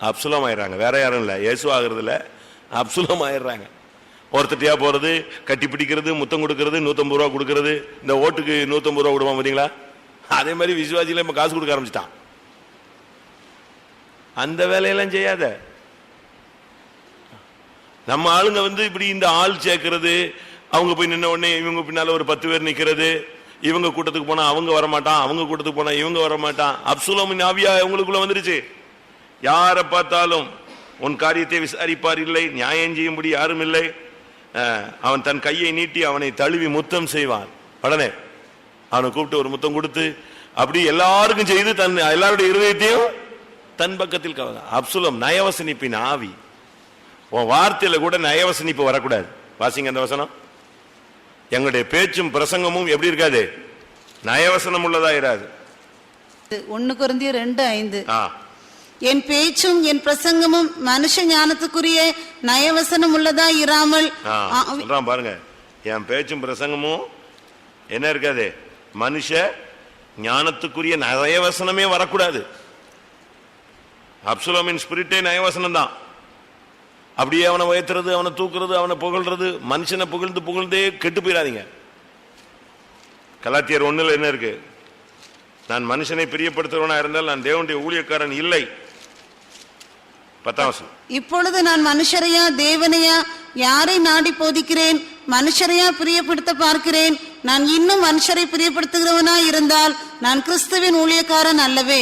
அப்சலோம் ஆயிடுறாங்க. வேற யாரும் இல்லை, இயேசு ஆகுறது இல்ல, அப்சலோம் ஆயிடுறாங்க. ஒருத்தட்டியா போறது, கட்டி பிடிக்கிறது, முத்தம் கொடுக்கறது, 150 ரூபா கொடுக்கறது. இந்த ஓட்டுக்கு 150 ரூபா கொடுப்பான் பாத்தீங்களா? அதே மாதிரி விசுவாசியில காசு கொடுக்க ஆரம்பிச்சிட்டான். அந்த வேலையெல்லாம் செய்யாத. நம்ம ஆளுங்க இப்படி இந்த ஆள் சேர்க்கிறது, அவங்க போய் நின்ன உடனே இவங்க பின்னால ஒரு 10 பேர் நிக்கிறது, இவங்க கூட்டத்துக்கு போனா அவங்க வரமாட்டான், அவங்க கூட்டத்துக்கு போனா இவங்க வரமாட்டான். அப்சலோமின் ஆவியா உங்களுக்குள்ள வந்துருச்சு. யாரை பார்த்தாலும் உன் காரியத்தை விசாரிப்பார் இல்லை, நியாயம் செய்யும்படி யாரும் இல்லை. அவன் தன் கையை நீட்டி அவனை தழுவி முத்தம் செய்வான். உடனே அவனை கூப்பிட்டு ஒரு முத்தம் கொடுத்து அப்படி எல்லாருக்கும் செய்து தன் எல்லாருடைய இருதயத்தையும் தன் பக்கத்தில் கவர்ந்து. அப்சலோம் நயவசனிப்பின் ஆவி. உன் வார்த்தையில கூட நயவசனிப்பு வரக்கூடாது. வாசிங்க அந்த வசனம். எங்களுடைய பேச்சும் பிரசங்கமும் எப்படி இருக்காது? நயவசனம் உள்ளதா இராது. 1 கொரிந்தியர் 2:5. என் பேச்சும் என் பிரசங்கமும் மனுஷ ஞானத்துக்குரிய நயவசனம் உள்ளதா இராமல். பாருங்க, என் பேச்சும் பிரசங்கமும் என்ன இருக்காது? மனுஷ ஞானத்துக்குரிய நயவசனமே வரக்கூடாது. அப்சலோமின் ஸ்பிரிட்டே நயவசனம் தான். அப்படியே அவனை உயர்த்துறது, அவனை தூக்குறது, அவனை புகழ்றது. மனுஷனை புகழ்ந்து புகழ்ந்தே கெட்டு போயிடாதீங்க. கலாத்தியர் 1 என்ன இருக்கு? நான் மனுஷனை பிரியப்படுத்துறவனா இருந்தால் நான் தேவனுடைய ஊழியக்காரன் இல்லை. 10ஆம் வசனம். இப்பொழுது நான் மனுஷரையா தேவனையா யாரை நாடி போதிக்கிறேன்? மனுஷரையா பிரியப்படுத்த பார்க்கிறேன். நான் இன்னும் மனுஷரை பிரியப்படுத்துகிறவனா இருந்தால் நான் கிறிஸ்துவின் ஊழியக்காரன் அல்லவே.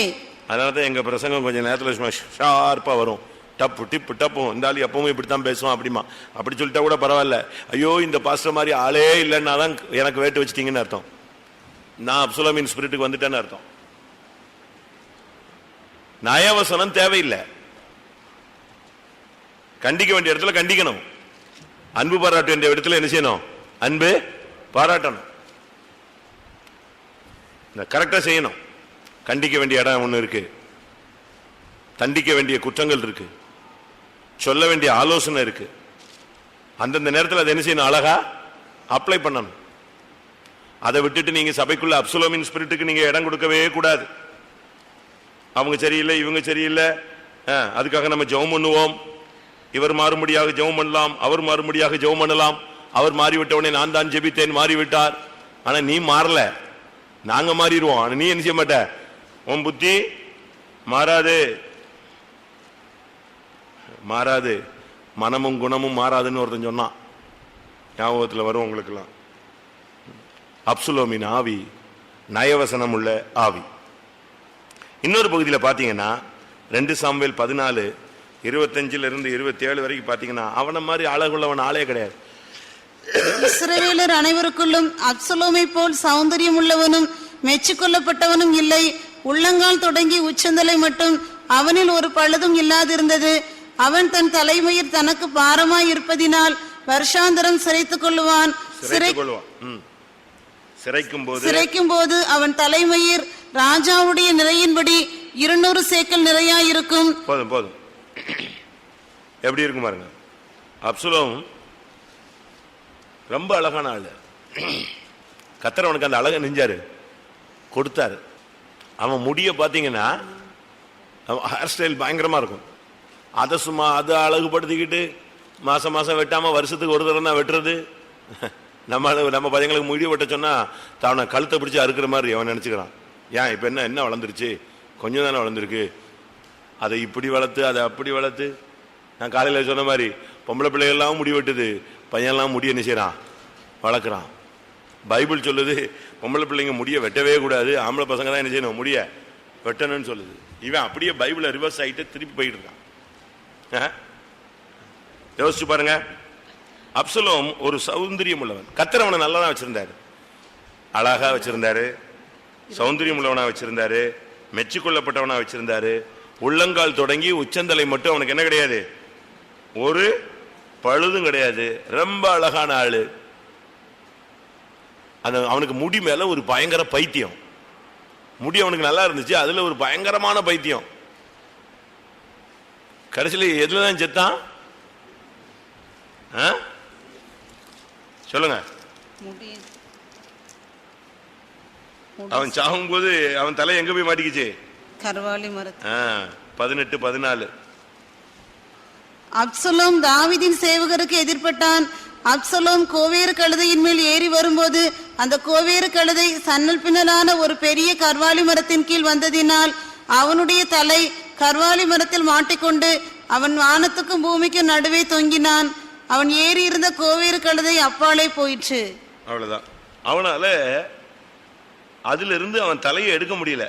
அதனாலதான் எங்க பிரசங்கம் கொஞ்சம் நேரத்துல ஷார்ப்பா வரும். டப்பு டிப்பு டப்பும். இந்த ஆளு எப்பவும் இப்படித்தான் பேசுவான் அப்படிமா. அப்படி சொல்லிட்டா கூட பரவாயில்ல. ஐயோ இந்த பாஸ்டர் மாதிரி ஆளே இல்லைன்னா தான் எனக்கு வேட்டு வச்சுட்டீங்கன்னு அர்த்தம். நான் அப்சலோமின் ஸ்பிரிட்டுக்கு வந்துட்டேன்னு அர்த்தம். நயவசனம் தேவையில்லை. கண்டிக்க வேண்டிய இடத்துல கண்டிக்கணும். அன்பு பாராட்ட வேண்டிய இடத்துல என்ன செய்யணும்? அன்பு பாராட்டணும். கரெக்டா செய்யணும். கண்டிக்க வேண்டிய இடம் ஒண்ணு இருக்கு, தண்டிக்க வேண்டிய குற்றங்கள் இருக்கு, சொல்ல வேண்டிய ஆலோசனை இருக்கு. அந்தந்த நேரத்தில் அதை என்ன செய்யணும்? அழகா அப்ளை பண்ணணும். அதை விட்டுட்டு நீங்க சபைக்குள்ள அப்சலோமின் ஸ்பிரிட்டுக்கு நீங்க இடம் கொடுக்கவே கூடாது. அவங்க சரியில்லை, இவங்க சரியில்லை, அதுக்காக நம்ம ஜெபம் பண்ணுவோம். இவர் மாறும்படியாக ஜெபம் பண்ணலாம், அவர் மாறும்படியாக ஜெபம் பண்ணலாம். அவர் மாறிவிட்டவனே நான் தான் ஜெபித்தேன், மாறிவிட்டார். ஆனா நீ மாறல, நாங்க மாறிடுவோம். ஆனா நீ என்ன செய்ய மாட்ட? உன் புத்தி மாறாது, மாறாது. மனமும் குணமும் மாறாதுன்னு ஒருத்தன் சொன்னான். ஞாபகத்தில் வரும் உங்களுக்கு எல்லாம். அப்சலோமின் ஆவி நயவசனம் உள்ள ஆவி. இன்னொரு பகுதியில் பாத்தீங்கன்னா 2 சாமுவேல் 14:25-27 வரைக்கும் பாத்தீங்கன்னா அவனை மாதிரி அழகுள்ளவன் ஆளே கிடையாது. இஸ்ரவேலர் அனைவருக்குள்ளும் அப்சலோமை போல் சௌந்தரியம் உள்ளவனும் மெச்சுக்கொள்ளப்பட்டவனும் இல்லை. உள்ளங்கால் தொடங்கி உச்சந்தலை மட்டும் அவனில் ஒரு பழுதும் இல்லாதிருந்தது. அவன் தன் தலைமயிர் தனக்கு பாரமாய் இருப்பதினால் வருஷாந்தரம் சிரைத்துக் கொள்ளுவான். சிரைக்கும் போது அவன் தலைமயிர் ராஜாவுடைய நிறையின்படி 200 சேக்கல் நிறையாயிருக்கும். போதும் போதும். எப்படி இருக்கும் பாருங்க. அப்சலோம் ரொம்ப அழகான ஆளு. கர்த்தர் அவனுக்கு அந்த அழகை நெஞ்சாரு கொடுத்தாரு. அவன் முடிய பாத்தீங்கன்னா ஹேர் ஸ்டைல் பயங்கரமா இருக்கும். அதை சும்மா அதை அழகுபடுத்திக்கிட்டு மாசம் மாசம் வெட்டாம வருஷத்துக்கு ஒரு தடவை தான் வெட்டுறது. நம்ம பையங்களுக்கு முடி வெட்ட சொன்னா அவனை கழுத்தை பிடிச்சி அறுக்கிற மாதிரி அவன் நினைச்சுக்கிறான். ஏன் இப்ப என்ன வளர்ந்துருச்சு? கொஞ்சம் தானே வளர்ந்துருக்கு. அதை இப்படி வளர்த்து அதை அப்படி வளர்த்து. நான் காலையில் சொன்ன மாதிரி பொம்பளை பிள்ளைகள்லாம் முடி வெட்டுது, பையன்லாம் முடி என்ன செய்யறான்? வளர்க்குறான். பைபிள் சொல்லுது பொம்பளை பிள்ளைங்க முடிய வெட்டவே கூடாது, ஆம்பளை பசங்க தான் என்ன செய்யணும்? முடிய வெட்டணும்னு சொல்லுது. இவன் அப்படியே பைபிளை ரிவர்ஸ் ஆகிட்டு திருப்பி போயிட்டு இருக்கான். யோசிச்சு பாருங்க. அப்சலோம் ஒரு சௌந்தரியம் உள்ளவன். கர்த்தர் அவனை நல்லா தான் வச்சிருந்தாரு. அழகா வச்சிருந்தாரு, சௌந்தரியம் உள்ளவனா வச்சிருந்தாரு, மெச்சுக்கொள்ளப்பட்டவனா வச்சிருந்தாரு. உள்ளங்கால் தொடங்கி உச்சந்தலை மட்டும் அவனுக்கு என்ன கிடையாது, ஒரு பழுதும் கிடையாது. ரொம்ப அழகான ஆளு. அந்த அவனுக்கு முடி மேல ஒரு பயங்கர பைத்தியம். முடி அவனுக்கு நல்லா இருந்துச்சு, அதுல ஒரு பயங்கரமான பைத்தியம். கடைசியில் எதுலதான் செத்தான் சொல்லுங்க. அவன் சாகும்போது அவன் தலை எங்க போய் மாட்டிக்கிச்சு, கர்வாலி மரத்து. 18, 14. அப்சலோம் தாவீதின் சேவகருக்கு எதிர்பட்டான். அப்சலோம் கோவேறு கழுதையின் மேல் ஏறி வரும்போது அந்த கோவேறு கழுதை சன்னல் பின்னலான ஒரு பெரிய கர்வாலி மரத்தின் கீழ் வந்ததினால் அவனுடைய தலை கர்வாலி மரத்தில் மாட்டிக்கொண்டு அவன் வானத்துக்கும் பூமிக்கும் நடுவே தொங்கினான். அவன் ஏறி இருந்த கோவேறு கழுதை அப்பாலே போயிற்று. அவ்வளவுதான். அவனால அதுல இருந்து அவன் தலையை எடுக்க முடியல.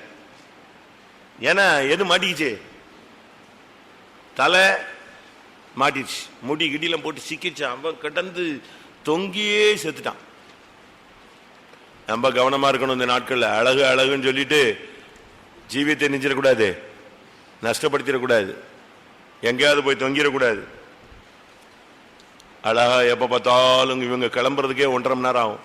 ஏன்னா எது மாட்டிக்கிச்சு, தலை மாட்டிடுச்சு, முடி கிடிலாம் போட்டு சிக்கிச்சான். அவன் கிடந்து தொங்கியே செத்துட்டான். ரொம்ப கவனமா இருக்கணும் இந்த நாட்கள்ல. அழகு அழகுன்னு சொல்லிட்டு ஜீவியத்தை நெஞ்சிடக்கூடாது, நஷ்டப்படுத்திடக்கூடாது, எங்கேயாவது போய் தொங்கிடக்கூடாது. அழகா எப்ப பார்த்தாலும் இவங்க கிளம்புறதுக்கே 1.5 மணி நேரம் ஆகும்.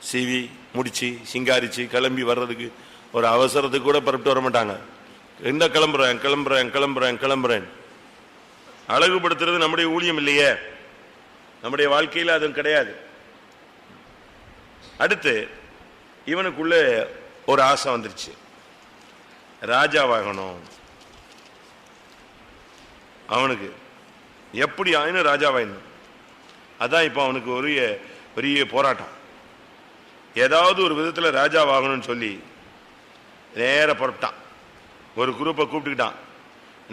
சீவி முடிச்சு சிங்காரிச்சு கிளம்பி வர்றதுக்கு ஒரு அவசரத்துக்கு கூட புறப்பட்டு வர மாட்டாங்க. என்ன கிளம்புறேன் கிளம்புறேன் கிளம்புறேன் கிளம்புறேன். அழகுபடுத்துறது நம்முடைய ஊழியம் இல்லையே, நம்முடைய வாழ்க்கையில் அது கிடையாது. அடுத்து இவனுக்குள்ள ஒரு ஆசை வந்துருச்சு, ராஜாவாகணும். அவனுக்கு எப்படி ஆயினும் ராஜாவாயினும். அதான் இப்ப அவனுக்கு ஒரு பெரிய போராட்டம். ஏதாவது ஒரு விதத்துல ராஜாவாகணும்னு சொல்லி நேர புறப்பட்டான். ஒரு குரூப்பை கூப்பிட்டுக்கிட்டான்.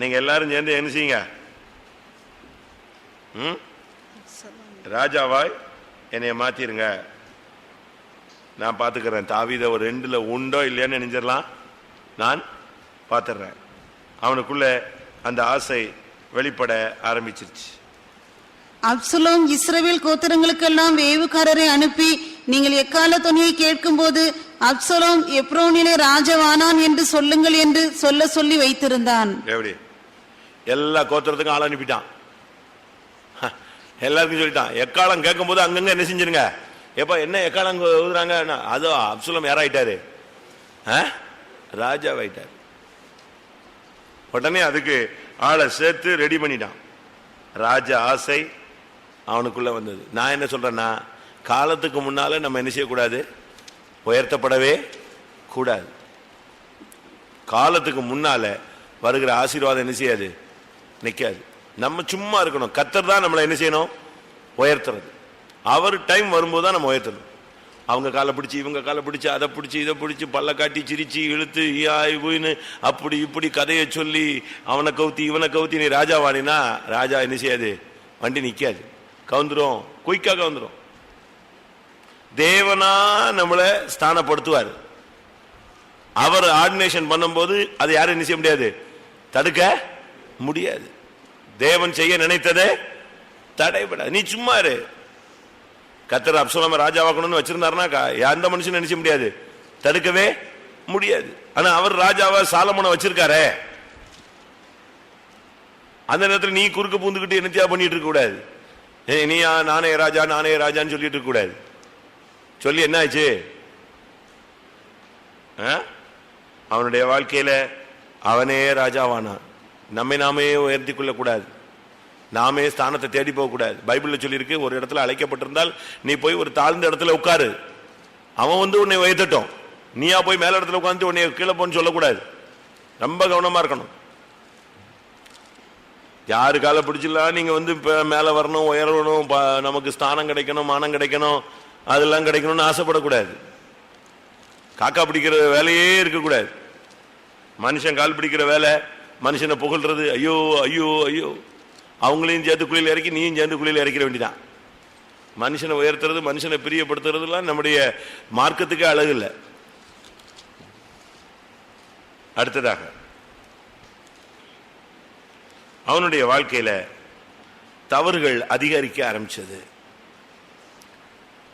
நீங்க எல்லாரும் சேர்ந்து என்ன செய்யுங்க, ராஜாவாய் என்னைய மாத்திருங்க, நான் பாத்துக்கிறேன். தாவீதை ஒரு 2ல் உண்டோ இல்லையான்னு நினைச்சிடலாம், நான் பாத்துறேன். அவனுக்குள்ள அந்த ஆசை வெளிப்பட ஆரம்பிச்சிருச்சு. அப்சலோம் இஸ்ரவேல் கோத்திரங்களுக்கெல்லாம் வேவுக்காரரை அனுப்பி நீங்கள் எக்கால துணியை கேட்கும் போது அப்சலோம் எப்ரோனிலே ராஜாவானான் என்று சொல்லுங்கள் என்று சொல்லி வைத்திருந்தான். எப்படி எல்லா கோத்திரத்துக்கும் ஆள் அனுப்பிட்டான். எல்லாருக்கும் சொல்லிட்டான். எக்காலம் கேட்கும் போது அங்கங்க என்ன செஞ்சிருங்க, எப்ப என்ன எக்காலம் ஊதுறாங்க, அதோ அப்சலோம் யாராயிட்டாரு, ராஜாவாயிட்டாரு. உடனே அதுக்கு ஆளை சேர்த்து ரெடி பண்ணிட்டான். ராஜ ஆசை அவனுக்குள்ள வந்தது. நான் என்ன சொல்றேன்னா, காலத்துக்கு முன்னால நம்ம என்ன செய்யக்கூடாது, உயர்த்தப்படவே கூடாது. காலத்துக்கு முன்னால வருகிற ஆசீர்வாதம் என்ன செய்யாது, நிக்காது. நம்ம சும்மா இருக்கணும். கர்த்தர் தான் நம்மளை என்ன செய்யணும், உயர்த்துறது. அவர் டைம் வரும்போது தான் நம்ம உயர்த்தணும். அவங்க காலை பிடிச்சி இவங்க காலை பிடிச்சி அதை பிடிச்சி இதை பிடிச்சி பல்ல காட்டி சிரிச்சு இழுத்து ஈன்னு அப்படி இப்படி கதையை சொல்லி அவனை கவுத்தி இவனை கவுத்தி நீ ராஜாவாடினா ராஜா என்ன செய்யாது, வண்டி நிக்காது, கவுந்துரும், குயிக்கா கவுந்துரும். தேவனா நம்மளை ஸ்தானப்படுத்துவார். அவர் ஆர்டினேஷன் பண்ணும்போது அதை யாரும் என்ன செய்ய முடியாது, தடுக்க முடியாது. தேவன் செய்ய நினைத்ததே தடைபடாது. நீ சும்மா இரு. கர்த்தர் அப்சலோமை ராஜாவாக்கணும்னு வச்சிருந்தாருன்னா எந்த மனுஷன் நினைச்ச முடியாது, தடுக்கவே முடியாது. ஆனா அவர் ராஜாவா சாலமோனை வச்சிருக்காரே, அந்த நேரத்தில் நீ குறுக்க பூந்துக்கிட்டு என்னத்தையா பண்ணிட்டு இருக்க கூடாது. நீ நானே ராஜா நானே ராஜான்னு சொல்லிட்டு இருக்க கூடாது. சொல்லி என்ன ஆச்சு, அவனுடைய வாழ்க்கையில அவனே ராஜாவானான். நம்மை நாமே உயர்த்தி கொள்ள கூடாது, நாமே ஸ்தானத்தை தேடி போக கூடாது. பைபிள்ல சொல்லியிருக்கு, ஒரு இடத்துல அழைக்கப்பட்டிருந்தால் நீ போய் ஒரு தாழ்ந்த இடத்துல உட்காரு, அவன் வந்து உன்னை உயர்த்தட்டும், நீயா போய் மேல இடத்துல உட்காந்து உன்னை கீழே போன்னு சொல்லக்கூடாது. ரொம்ப கவனமா இருக்கணும். யாரு காலை பிடிச்சிடலாம் நீங்க வந்து மேல வரணும், உயரணும், நமக்கு ஸ்தானம் கிடைக்கணும், மானம் கிடைக்கணும், அதெல்லாம் கிடைக்கணும்னு ஆசைப்படக்கூடாது. காக்கா பிடிக்கிற வேலையே இருக்கக்கூடாது. மனுஷன் கால் பிடிக்கிற வேலை, மனுஷனை புகழ்றது, ஐயோ ஐயோ ஐயோ, அவங்களையும் சேர்த்து குழியில் இறக்கி நீயும் சேர்ந்து குழியில் இறக்கிற வேண்டிதான். மனுஷனை உயர்த்துறது மனுஷனை பிரியப்படுத்துறதுலாம் நம்முடைய மார்க்கத்துக்கே அழகு இல்லை. அடுத்ததாக அவனுடைய வாழ்க்கையில தவறுகள் அதிகரிக்க ஆரம்பிச்சது.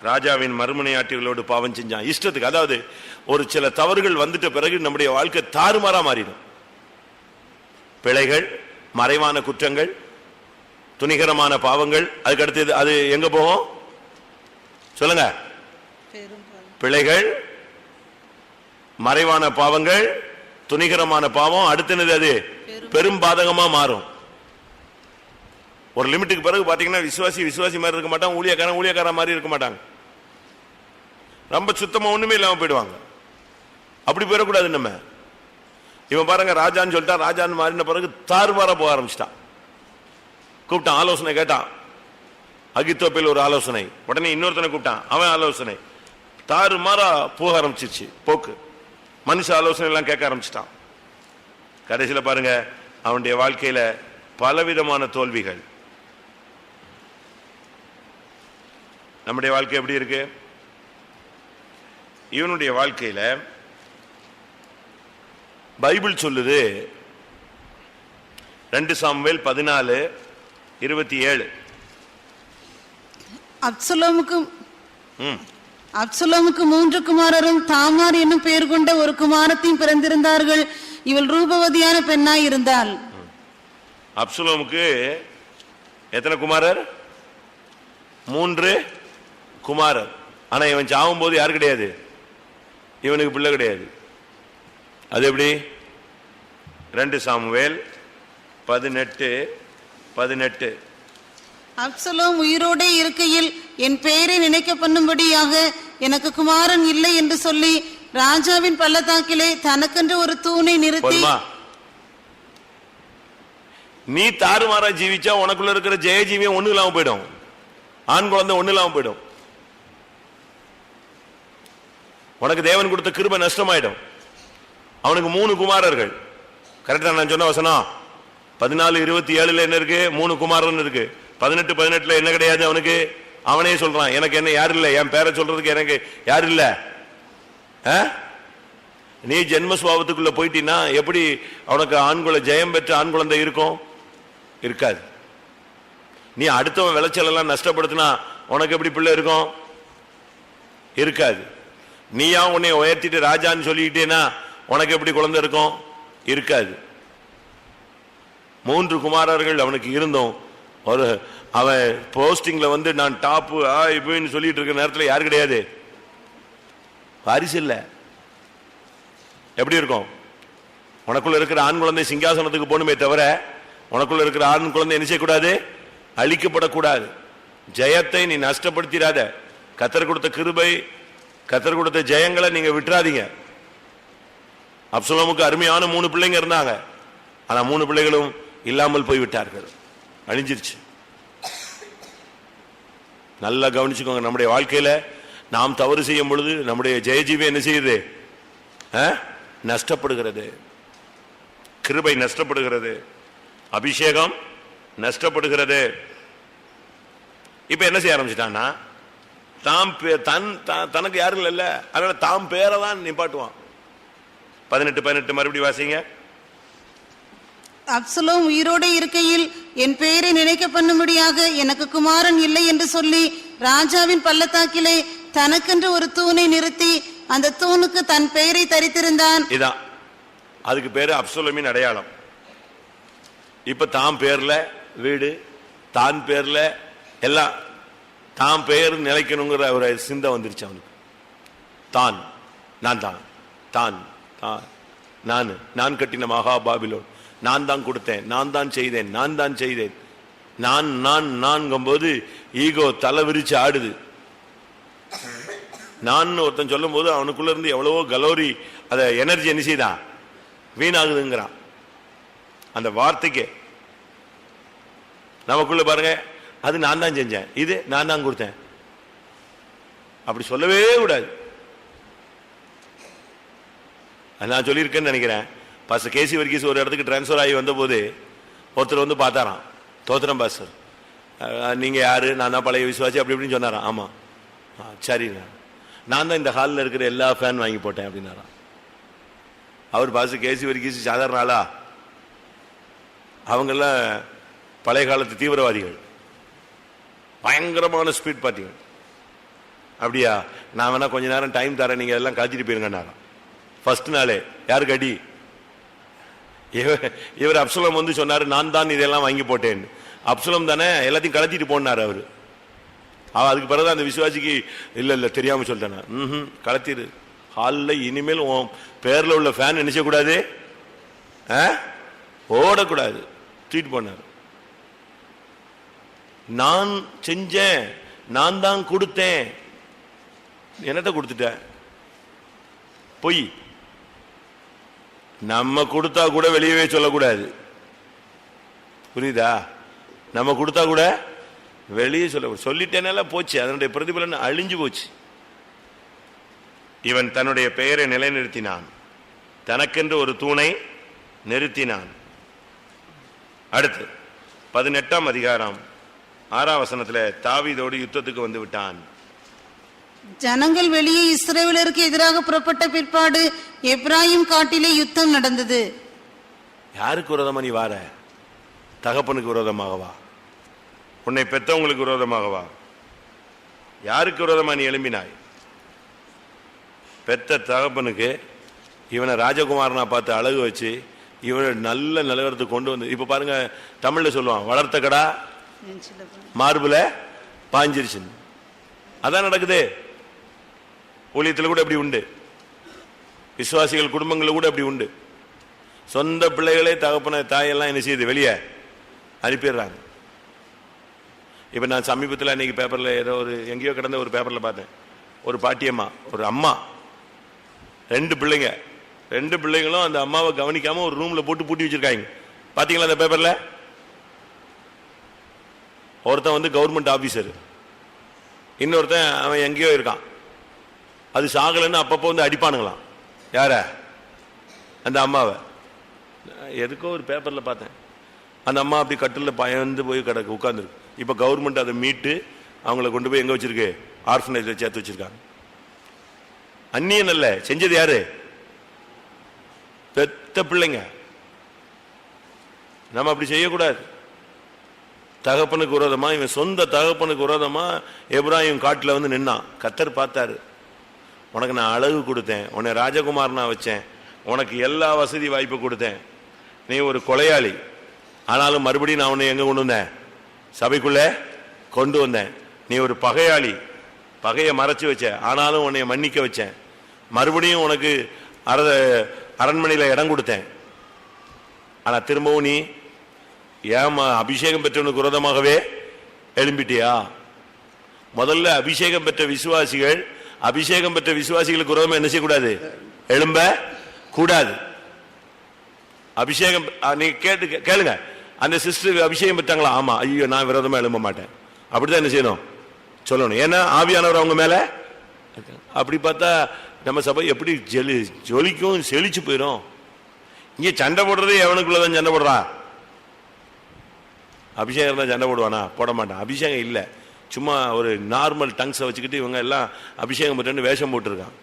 ராஜாவின் மறுமனையாட்டிகளோடு பாவம் செஞ்சான் இஷ்டத்துக்கு. அதாவது ஒரு சில தவறுகள் வந்துட்ட பிறகு நம்முடைய வாழ்க்கை தாறுமாறா மாறிடும். பிழைகள், மறைவான குற்றங்கள், துணிகரமான பாவங்கள். அதுக்கு அடுத்தது அது எங்க போகும் சொல்லுங்க? பிழைகள், மறைவான பாவங்கள், துணிகரமான பாவம். அடுத்தது அது பெரும் பாதகமா மாறும். ஒரு லிமிட்டுக்கு பிறகு பாத்தீங்கன்னா விசுவாசி மாதிரி இருக்க மாட்டாங்க, ஊழியக்காரன் மாதிரி இருக்க மாட்டாங்க. ரொம்ப சுத்தமா ஒண்ணுமே இல்லாம போயிடுவாங்க. அப்படி போயிடக்கூடாது. நம்ம இவன் பாருங்க, ராஜான்னு சொல்லிட்டா, ராஜான்னு மாறின பிறகு தாறுமாறா போக ஆரம்பிச்சிட்டான். கூப்பிட்டான், ஆலோசனை கேட்டான். அகித்தோப்பேல் ஒரு ஆலோசனை, உடனே இன்னொருத்தனை கூப்பிட்டான், அவன் ஆலோசனை. தாறுமாறா போக ஆரம்பிச்சிருச்சு போக்கு. மனுஷ ஆலோசனை எல்லாம் கேட்க ஆரம்பிச்சிட்டான். கடைசியில பாருங்க, அவனுடைய வாழ்க்கையில பலவிதமான தோல்விகள். நம்முடைய வாழ்க்கை எப்படி இருக்கு? இவனுடைய வாழ்க்கையில பைபிள் சொல்லுது, 2 சாமுவேல் 14:27. அப்சலோமுக்கு 3 குமாரரும் தாமார் என்னும் பெயர் கொண்ட ஒரு குமாரத்தையும் பிறந்திருந்தார்கள். இவள் ரூபவதியான பெண்ணாய் இருந்தாள். அப்சலோமுக்கு எத்தனை குமாரர்? 3 குமாரர். ஆனா இவன் சாவும் போது யாரு கிடையாது? இவனுக்கு பிள்ளை கிடையாது. அது எப்படி? 2 சாமுவேல் 18:18. அப்சலோம் உயிரோடே இருக்கையில் என் பெயரை நினைக்க பண்ணும்படியாக எனக்கு குமாரன் இல்லை என்று சொல்லி ராஜாவின் பள்ளத்தாக்கிலே தனக்கென்று ஒரு தூணை நிறுத்தி. நீ தாறுமாறா ஜீவிச்சா உனக்குள்ள இருக்கிற ஜெயஜீவியம் ஒண்ணு இல்லாம போயிடும். ஆண் குழந்தை ஒண்ணு இல்லாம போயிடும். உனக்கு தேவன் கொடுத்த கிருபை நஷ்டமாயிடும். அவனுக்கு 3 குமாரர்கள். கரெக்டா நான் சொன்ன வசனம்? 14:27 என்ன இருக்கு? 3 குமாரன் இருக்கு. 18:18 என்ன கிடையாது அவனுக்கு? அவனே சொல்றான், எனக்கு என்ன யாரு இல்ல, என் பேரை சொல்றதுக்கு எனக்கு யாரு இல்ல. நீ ஜென்மஸ்வாபத்துக்குள்ள போயிட்டீன்னா எப்படி அவனுக்கு ஆண்குழந்தை, ஜெயம் பெற்ற ஆண் குழந்தை இருக்கும்? இருக்காது. நீ அடுத்தவன் விளைச்சல் எல்லாம் நஷ்டப்படுத்தினா உனக்கு எப்படி பிள்ளை இருக்கும்? இருக்காது. நீயா உன்னை உயர்த்திட்டு ராஜான்னு சொல்லிக்கிட்டேன்னா உனக்கு எப்படி குழந்தை இருக்கும்? இருக்காது. 3 குமாரர்கள் அவனுக்கு இருந்தோம். ஒரு அவன் போஸ்டிங்ல வந்து நான் டாப்பு இப்படின்னு சொல்லிட்டு இருக்க நேரத்தில் யாரு கிடையாது? வாரிசு இல்ல. எப்படி இருக்கும்? உனக்குள்ள இருக்கிற ஆண் குழந்தை சிங்காசனத்துக்கு போகணுமே தவிர உனக்குள்ள இருக்கிற ஆண் குழந்தை என்ன செய்யக்கூடாது? அழிக்கப்படக்கூடாது. ஜெயத்தை நீ நஷ்டப்படுத்திடாத. கர்த்தர் கொடுத்த கிருபை, கர்த்தர் கொடுத்த ஜெயங்களை நீங்க விட்டுறாதீங்க. அப்சலோமுக்கு அருமையான 3 பிள்ளைங்க இருந்தாங்க. ஆனா 3 பிள்ளைகளும் இல்லாமல் போய்விட்டார்கள், அழிஞ்சிருச்சு. நல்லா கவனிச்சுக்கோங்க. நம்முடைய வாழ்க்கையில நாம் தவறு செய்யும் பொழுது நம்முடைய ஜெயஜீவி என்ன செய்யுது? நஷ்டப்படுகிறது. கிருபை நஷ்டப்படுகிறது. அபிஷேகம் நஷ்டப்படுகிறது. இப்ப என்ன செய்ய ஆரம்பிச்சிட்டான்னா, தனக்கு யாரும் இல்ல, அதனால தாம் பேரை தான் நிப்பாட்டுவான். 18:18 மறுபடியும் வாசிங்க. அப்சலோம் உயிரோடு இருக்கையில் என் பெயரை நினைக்க பண்ணும்படியாக எனக்கு குமாரன் இல்லை என்று சொல்லி ராஜாவின் பள்ளத்தாக்கிலே தனக்கென்று ஒரு தூணை நிறுத்தி அந்த தூணுக்கு தன் பெயரை தரித்திருந்தான். இதான் அதுக்கு பேரு அப்சலோமின் அடையாளம். இப்ப தாம் பேர்ல வீடு, தான் பேர்ல எல்லாம், தாம் பெயர் நிலைக்கணுங்கிற ஒரு சிந்தை வந்துருச்சு அவனுக்கு. தான், நான் தான், தான் நான் கட்டின மகா பாபிலோன், நான் தான் கொடுத்தேன், நான் தான் செய்தேன், நான் தான் செய்தேன். நான்கும்போது ஈகோ தலை விரிச்சு ஆடுது. நான் ஒருத்தன் சொல்லும் போது அவனுக்குள்ள இருந்து எவ்வளவோ கலோரி, அத எனர்ஜி என்ன செய்தான்? வீணாகுதுங்கிறான் அந்த வார்த்தைக்கு. நமக்குள்ள பாருங்க, அது நான் தான் செஞ்சேன், இது நான் தான் கொடுத்தேன், அப்படி சொல்லவே கூடாது. நான் சொல்லியிருக்கேன்னு நினைக்கிறேன். பாஸ்டர் கேசி வர்கீஸ் ஒரு இடத்துக்கு டிரான்ஸ்பர் ஆகி வந்த போது ஒருத்தர் வந்து பார்த்தாராம். தோத்திரம் பாஸ்டர், நீங்க யாரு? நான் தான் பழைய விசுவாசி அப்படி இப்படின்னு சொன்னாராம். ஆமா, சரி, நான் தான் இந்த ஹாலில் இருக்கிற எல்லா ஃபேன் வாங்கி போட்டேன் அப்படின்னாராம். அவர் பாஸ்டர் கேசி வர்கீஸ் சாதாரண ஆளா? அவங்கெல்லாம் பழைய காலத்து தீவிரவாதிகள், பயங்கரமான ஸ்பீட் பார்ட்டிகள். அப்படியா, நான் வேணா கொஞ்ச நேரம் டைம் தரேன், நீங்க எல்லாம் கழிச்சிட்டு போயிருங்கன்னாராம். ஃபர்ஸ்ட் நாளே யாருக்கு அடி? இவர் அப்சலோம் வந்து சொன்னாரு, நான் தான் இதெல்லாம் வாங்கி போட்டேன். அப்சலோம் தானே எல்லாத்தையும் கலத்திட்டு போனாரு அவரு. அதுக்கு பிறகு அந்த விசுவாசிக்கு இல்ல தெரியாம சொல்லிட்டேன், கலத்திரு ஹாலில் இனிமேல் உன் பேர்ல உள்ள ஃபேன் நினைச்ச கூடாது, ஓடக்கூடாது, தூக்கிட்டு போனார். நான் செஞ்சேன், நான் தான் கொடுத்தேன். என்னத்த கொடுத்துட்ட? பொய். நம்ம கொடுத்தா கூட வெளியவே சொல்லக்கூடாது, புரியுதா? நம்ம கொடுத்தா கூட வெளியே சொல்லிட்டேனால போச்சு, அதனுடைய பிரதிபலன் அழிஞ்சு போச்சு. இவன் தன்னுடைய பெயரை நிலைநிறுத்தினான், தனக்கென்று ஒரு தூணை நிறுத்தினான். அடுத்து 18ஆம் அதிகாரம் 6ஆம் வசனத்துல தாவீதோடு யுத்தத்துக்கு வந்து விட்டான். ஜனங்கள் வெளியே இஸ்ரவேலருக்கு எதிராக புறப்பட்ட பிற்பாடு எப்ராயிம் காட்டிலே யுத்தம் நடந்தது. யாருக்கு விரோதமா நீ வார? தகப்பனுக்கு விரோதமாகவா? உன்னை பெற்றவங்களுக்கு விரோதமாகவா? யாருக்கு விரோதமா நீ எழும்பினாய்? பெத்த தகப்பனுக்கு. இவனை ராஜகுமாரனா பார்த்து அழகு வச்சு இவனை நல்ல நிலவரத்துக்கு கொண்டு வந்து, இப்ப பாருங்க தமிழ்ல சொல்லுவான், வளர்த்த கடா மார்புல பாஞ்சிருச்சு. அதான் நடக்குது. ஊழியத்தில் கூட அப்படி உண்டு, விசுவாசிகள் குடும்பங்கள் கூட அப்படி உண்டு. சொந்த பிள்ளைகளே தகப்பன தாயெல்லாம் என்ன செய்யுது, வெளியே அனுப்பிடுறாங்க. இப்ப நான் சமீபத்தில் அன்னைக்கு பேப்பர்ல ஏதோ ஒரு எங்கேயோ கிடந்த ஒரு பேப்பர்ல பார்த்தேன், ஒரு பாட்டியம்மா, ஒரு அம்மா, 2 பிள்ளைங்க, 2 பிள்ளைங்களும் அந்த அம்மாவை கவனிக்காம ஒரு ரூம்ல போட்டு பூட்டி வச்சிருக்காங்க. பாத்தீங்களா அந்த பேப்பர்ல? ஒருத்தன் வந்து கவர்மெண்ட் ஆபீசர், இன்னொருத்தன் அவன் எங்கேயோ இருக்கான். அது சாகலன்னு அப்பப்போ வந்து அடிப்பானுங்களாம். யார? அந்த அம்மாவை. எதுக்கோ ஒரு பேப்பர்ல பார்த்தேன், அந்த அம்மா அப்படி கட்டில பயந்து போய் கிடக்கு, உட்கார்ந்துருக்கு. இப்ப கவர்மெண்ட் அதை மீட்டு அவங்களை கொண்டு போய் எங்க வச்சிருக்கு? ஆர்ஃபனேஜ்ல சேர்த்து வச்சிருக்காங்க. அந்நியன் அல்ல, செஞ்சது யாரு? பெத்த பிள்ளைங்க. நம்ம அப்படி செய்யக்கூடாது. தகப்பனுக்கு விரோதமா, இவன் சொந்த தகப்பனுக்கு விரோதமா எப்ராயிம் காட்டுல வந்து நின்னான். கர்த்தர் பார்த்தாரு, உனக்கு நான் அழகு கொடுத்தேன், உன்னை ராஜகுமாரனா வச்சேன், உனக்கு எல்லா வசதி வாய்ப்பு கொடுத்தேன், நீ ஒரு கொலையாளி, ஆனாலும் மறுபடியும் நான் உன்னை எங்க கொண்டு வந்தேன்? சபைக்குள்ள கொண்டு வந்தேன். நீ ஒரு பகையாளி, பகையை மறைச்சு வச்ச, ஆனாலும் உன்னை மன்னிக்க வச்சேன். மறுபடியும் உனக்கு அரண்மனையில இடம் கொடுத்தேன். ஆனா திரும்பவும் நீ ஏமா அபிஷேகம் பெற்றவனுக்கு விரோதமாகவே எழும்பிட்டியா? முதல்ல அபிஷேகம் பெற்ற விசுவாசிகள், அபிஷேகம் பெற்ற விசுவாசிகளுக்கு விரோதமா என்ன செய்யக்கூடாது? எழும்ப கூடாது. அபிஷேகம் நீ கேளுங்க, அந்த சிஸ்டர் அபிஷேகம் பெற்றாங்களா? ஆமா. ஐயோ, நான் விரோதமா எழும்ப மாட்டேன். அப்படிதான் என்ன செய்யணும்? சொல்லணும். ஏன்னா ஆவியானவர் அவங்க மேல. அப்படி பார்த்தா நம்ம சபை எப்படி ஜொலிக்கும், செழிச்சு போயிடும். இங்க சண்டை போடுறது எவனுக்குள்ளதான் சண்டை போடுறா? அபிஷேகம் தான் சண்டை போடுவானா? போட மாட்டான். அபிஷேகம் இல்லை, சும்மா ஒரு நார்மல் டங்ஸை வச்சுக்கிட்டு இவங்க எல்லாம் அபிஷேகம் பெற்று வேஷம் போட்டிருக்கான்.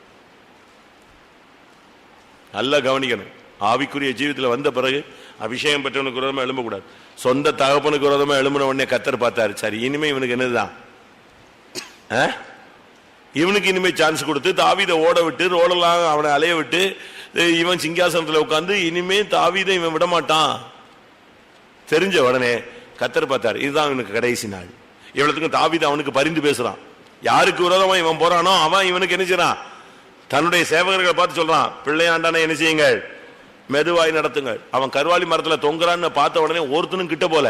நல்லா கவனிக்கணும். ஆவிக்குரிய ஜீவிதத்தில் வந்த பிறகு அபிஷேகம் பெற்றவனுக்கு விரோதமா எழும்பக்கூடாது. சொந்த தகப்பனுக்கு விரோதமா எழும்பின உடனே கர்த்தர் பார்த்தாரு, சரி இனிமே இவனுக்கு என்னதுதான், இவனுக்கு இனிமே சான்ஸ் கொடுத்து தாவீதை ஓட விட்டு ரோடெல்லாம் அவனை அலைய விட்டு இவன் சிங்காசனத்தில் உட்கார்ந்து இனிமே தாவீதை இவன் விட மாட்டான் தெரிஞ்ச உடனே கர்த்தர் பார்த்தாரு, இதுதான் இவனுக்கு கடைசி நாள். இவ்வளவுக்கும் தாவீது அவனுக்கு பரிந்து பேசுறான். யாருக்கு விரோதமா இவன் போறானோ அவன் இவனுக்கு என்ன செய்யறான்? தன்னுடைய சேவகர்களை பார்த்து சொல்றான், பிள்ளையாண்டான என்ன செய்யுங்கள், மெதுவாய் நடத்துங்கள். அவன் கருவாளி மரத்துல தொங்குறான்னு பார்த்த உடனே ஒருத்தனும் கிட்ட போல.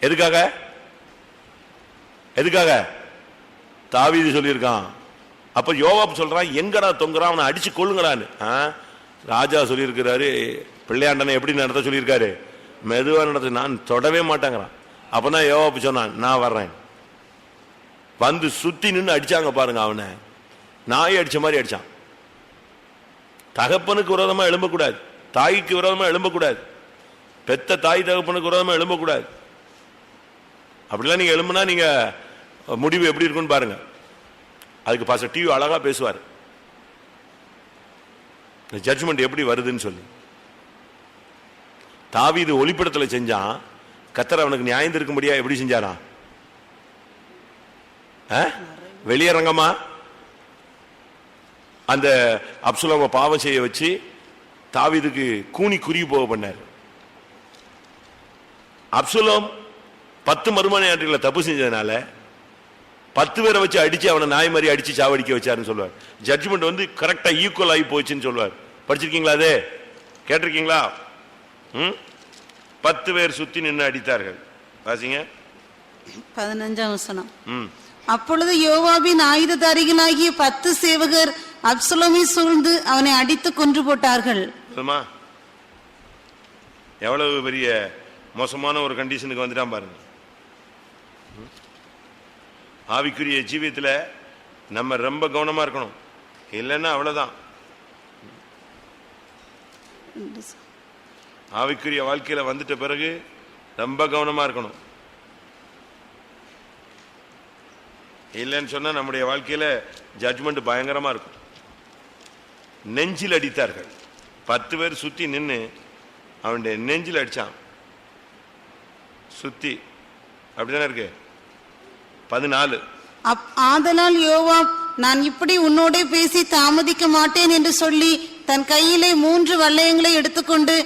எதுக்காக? எதுக்காக? தாவீது சொல்லியிருக்கான். அப்ப யோவாப் சொல்றான், எங்கடா தொங்குறான், அவனை அடிச்சு கொள்ளுங்கடான்னு. ராஜா சொல்லியிருக்கிறாரு, பிள்ளையாண்டனை எப்படி நடத்த சொல்லியிருக்காரு? மெதுவா நடத்து, நான் தொடவே மாட்டேங்கிறான். அப்பதான் யோவாப் சொன்னான், நான் வர்றேன். வந்து சுத்தி நின்று அடிச்சாங்க பாருங்க, அவனை நாய் அடிச்ச மாதிரி அடிச்சான். தகப்பனுக்கு விரோதமா எழும்பக்கூடாது, தாய்க்கு விரோதமா எழும்பக்கூடாது, பெத்த தாய் தகப்பனுக்கு விரோதமா எழும்பக்கூடாது. அப்படிலாம் நீங்க எழும்புனா நீங்க முடிவு எப்படி இருக்குன்னு பாருங்க. அதுக்கு பாஸ்டர் டிவி அழகா பேசுவார், ஜட்ஜ்மெண்ட் எப்படி வருதுன்னு சொல்லி. தாவீது ஒளிப்படத்தில் செஞ்சான், கர்த்தர் அவனுக்கு நியாயம் இருக்கும்படியா எப்படி செஞ்சாரா? வெளியரங்கமா அந்த அப்சலோம பாவம் செய்ய வச்சு தாவீதுக்கு கூனி குறுகி போக பண்ணார். அப்சலோம் 10 மறுமனையாட்டுகளை தப்பு செஞ்சதுனால 10 பேரை வச்சு அடிச்சு அவனை நாய் மாதிரி அடிச்சு சாவடிக்க வச்சாருன்னு சொல்லுவார். ஜட்ஜ்மெண்ட் வந்து கரெக்டா ஈக்குவல் ஆகி போச்சுன்னு சொல்லுவார். படிச்சிருக்கீங்களா? அதே கேட்டிருக்கீங்களா? 10 பேர் சுத்தி நின்று அடித்தார்கள். வாசிங்க 15ஆம் வசனம். அப்பொழுது யோவாபின் ஆயுததாரிகளாகிய 10 சேவகர் அப்சலோமை சூழ்ந்து அவனை அடித்து கொன்று போட்டார்கள். எவ்வளவு பெரிய மோசமான ஒரு கண்டிஷனுக்கு வந்துட்டான் பாருங்க. ஆவிக்குரிய ஜீவியத்துல நம்ம ரொம்ப கவனமா இருக்கணும். இல்லைன்னா அவ்வளவுதான். ஆவிக்குரிய வாழ்க்கையில வந்துட்ட பிறகு ரொம்ப கவனமா இருக்கணும். இல்லைன்னு சொன்னா நம்முடைய வாழ்க்கையில ஜட்ஜ்மெண்ட் பயங்கரமா இருக்கும். நெஞ்சில் அடித்தார்கள். 10 பேர் சுத்தி நின்று அவனுடைய நெஞ்சில் அடிச்சான். சுத்தி அப்படிதானே இருக்கு. 14. ஆதலால் யோவாப், நான் இப்படி உன்னோட பேசி தாமதிக்க மாட்டேன் என்று சொல்லி தன் கையிலே 3 வளையங்களை எடுத்துக்கொண்டு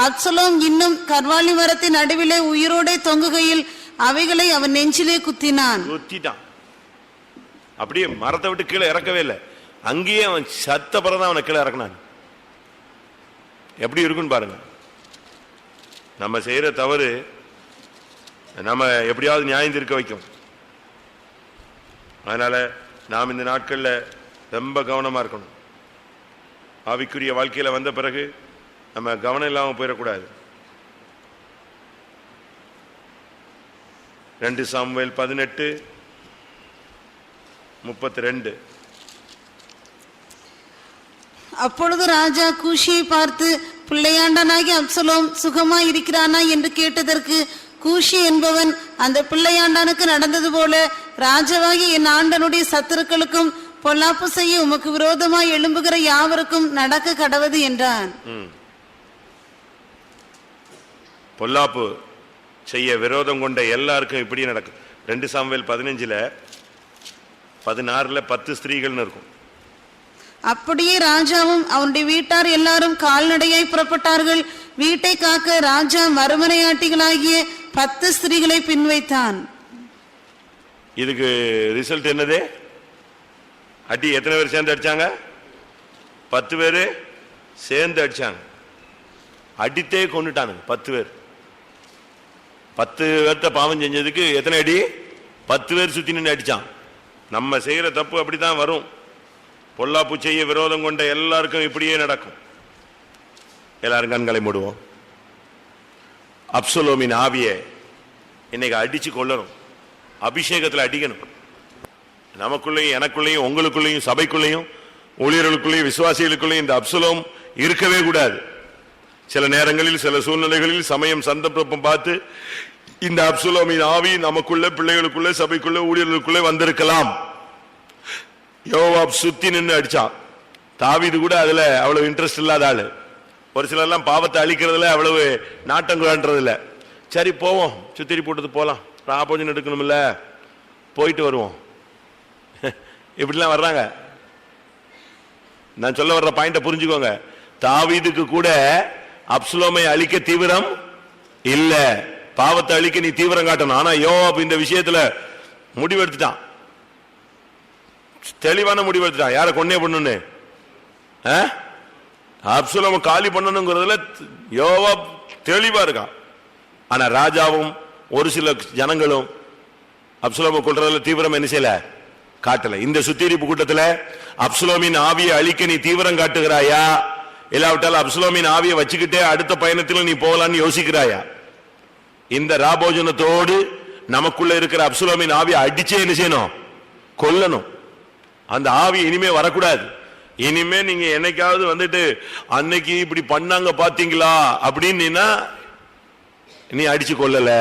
அப்சலோம் இன்னும் கர்வாலி மரத்தின் நடுவிலே உயிரோட தொங்குகையில் அவைகளை அவன் நெஞ்சிலே குத்தினான். அப்படியே மரத்தை விட்டு கீழே இறக்கவே இல்லை. அங்கேயே அவன் சத்த பிறதான் அவனை கீழே இறக்கினான். எப்படி இருக்குன்னு பாருங்க. நம்ம செய்யற தவறு நம்ம எப்படியாவது நியாயம் தீர்க்க வைக்கும். அதனால நாம் இந்த நாட்கள்ல ரொம்ப கவனமா இருக்கணும். ஆவிக்குரிய வாழ்க்கையில வந்த பிறகு நம்ம கவனம் இல்லாம போயிடக்கூடாது. 2 சாமுவேல் 18:32. அப்பொழுது ராஜா கூஷியை பார்த்து, பிள்ளையாண்டனாகி அப்சலோம் சுகமாய் இருக்கிறானா என்று கேட்டதற்கு கூஷி என்பவன், அந்த பிள்ளையாண்டானுக்கு நடந்தது போல ராஜாவாகி என் ஆண்டனுடைய சத்துருக்களுக்கும் பொல்லாப்பு செய்ய உமக்கு விரோதமாய் எழும்புகிற யாவருக்கும் நடக்க கடவது என்றான். பொல்லாப்பு செய்ய விரோதம் கொண்ட எல்லாருக்கும் இப்படி நடக்கும். 2 சாமுவேல் 15:16 10 ஸ்திரீகள்னு இருக்கும். அப்படியே ராஜாவும் அவனுடைய வீட்டார் எல்லாரும் கால்நடையாய் புறப்பட்டார்கள். வீட்டை காக்க ராஜா மறுமனையாட்டிகளாகிய 10 ஸ்திரீகளை பின்வைத்தான். இதுக்கு ரிசல்ட் என்னது? அடி எத்தனை பேர் சேர்ந்து அடிச்சாங்க? 10 பேரு சேர்ந்து அடிச்சாங்க. அடித்தே கொண்டுட்டானுங்க 10 பேர். 10 பேர்த்த பாவம் செஞ்சதுக்கு எத்தனை அடி? 10 பேர் சுத்தி நின்று அடிச்சான். நம்ம செய்யற தப்பு அப்படித்தான் வரும். பொல்லாப்பு செய்ய விரோதம் கொண்ட எல்லாருக்கும் இப்படியே நடக்கும். எல்லாரும் கண்களை மூடுவோம். அப்சலோமின் ஆவியை இன்னைக்கு அடிச்சு கொள்ளணும். அபிஷேகத்தில் அடிக்கணும். நமக்குள்ளேயும் எனக்குள்ளேயும் உங்களுக்குள்ளேயும் சபைக்குள்ளேயும் ஊழியர்களுக்குள்ளேயும் விசுவாசிகளுக்குள்ளேயும் இந்த அப்சலோம் இருக்கவே கூடாது. சில நேரங்களில் சில சூழ்நிலைகளில் சமயம் சந்தர்ப்பம் பார்த்து இந்த அப்சலோமின் ஆவி நமக்குள்ள பிள்ளைகளுக்குள்ள சபைக்குள்ள ஊழியர்களுக்குள்ள வந்திருக்கலாம். யோவாப் சுத்தி நின்று அடிச்சான். தாவீது கூட அதுல அவ்வளவு இன்ட்ரெஸ்ட் இல்லாத ஆளு. ஒரு சிலர்லாம் பாவத்தை அழிக்கிறதுல அவ்வளவு நாட்டங்குறான்றது இல்ல. சரி போவோம், சுத்திரி போட்டது போலாம், ராபோஜன் எடுக்கணும்ல, போயிட்டு வருவோம், இப்படிலாம் வர்றாங்க. நான் சொல்ல வர்ற பாயிண்ட புரிஞ்சுக்கோங்க. தாவீதுக்கு கூட அப்சலோமை அழிக்க தீவிரம் இல்ல, பாவத்தை அழிக்க நீ தீவிரம் காட்டணும். ஆனா யோவாப் இந்த விஷயத்துல முடிவெடுத்துட்டான். தெளிவான முடிவெடுத்துட்டான். யாரை கொன்னே பண்ணுன்னு, அப்சலோம காலி பண்ணணுங்கிறதுல யோவாப் தெளிவா இருக்கான். ஆனா ராஜாவும் ஒரு சில ஜனங்களும் அப்சலோம கொல்றதுல தீவிரம் என்ன செய்யல, காட்டல. இந்த சுத்திகரிப்பு கூட்டத்தில் அப்சலோமின் ஆவியை அழிக்க நீ தீவிரம் காட்டுகிறாயா, இல்லாவிட்டால் அப்சலோமின் ஆவியை வச்சுக்கிட்டே அடுத்த பயணத்தில் நீ போகலான்னு யோசிக்கிறாயா? இந்த ராபோஜனத்தோடு நமக்குள்ள இருக்கிற அப்சலோமின் ஆவியை அடிச்சே என்ன செய்யணும், கொல்லணும். அந்த ஆவி இனிமே வரக்கூடாது. இனிமே நீங்க என்னைக்காவது வந்துட்டு அன்னைக்கு இப்படி பண்ணாங்க பாத்தீங்களா அப்படின்னு நீ அடிச்சு கொள்ளல,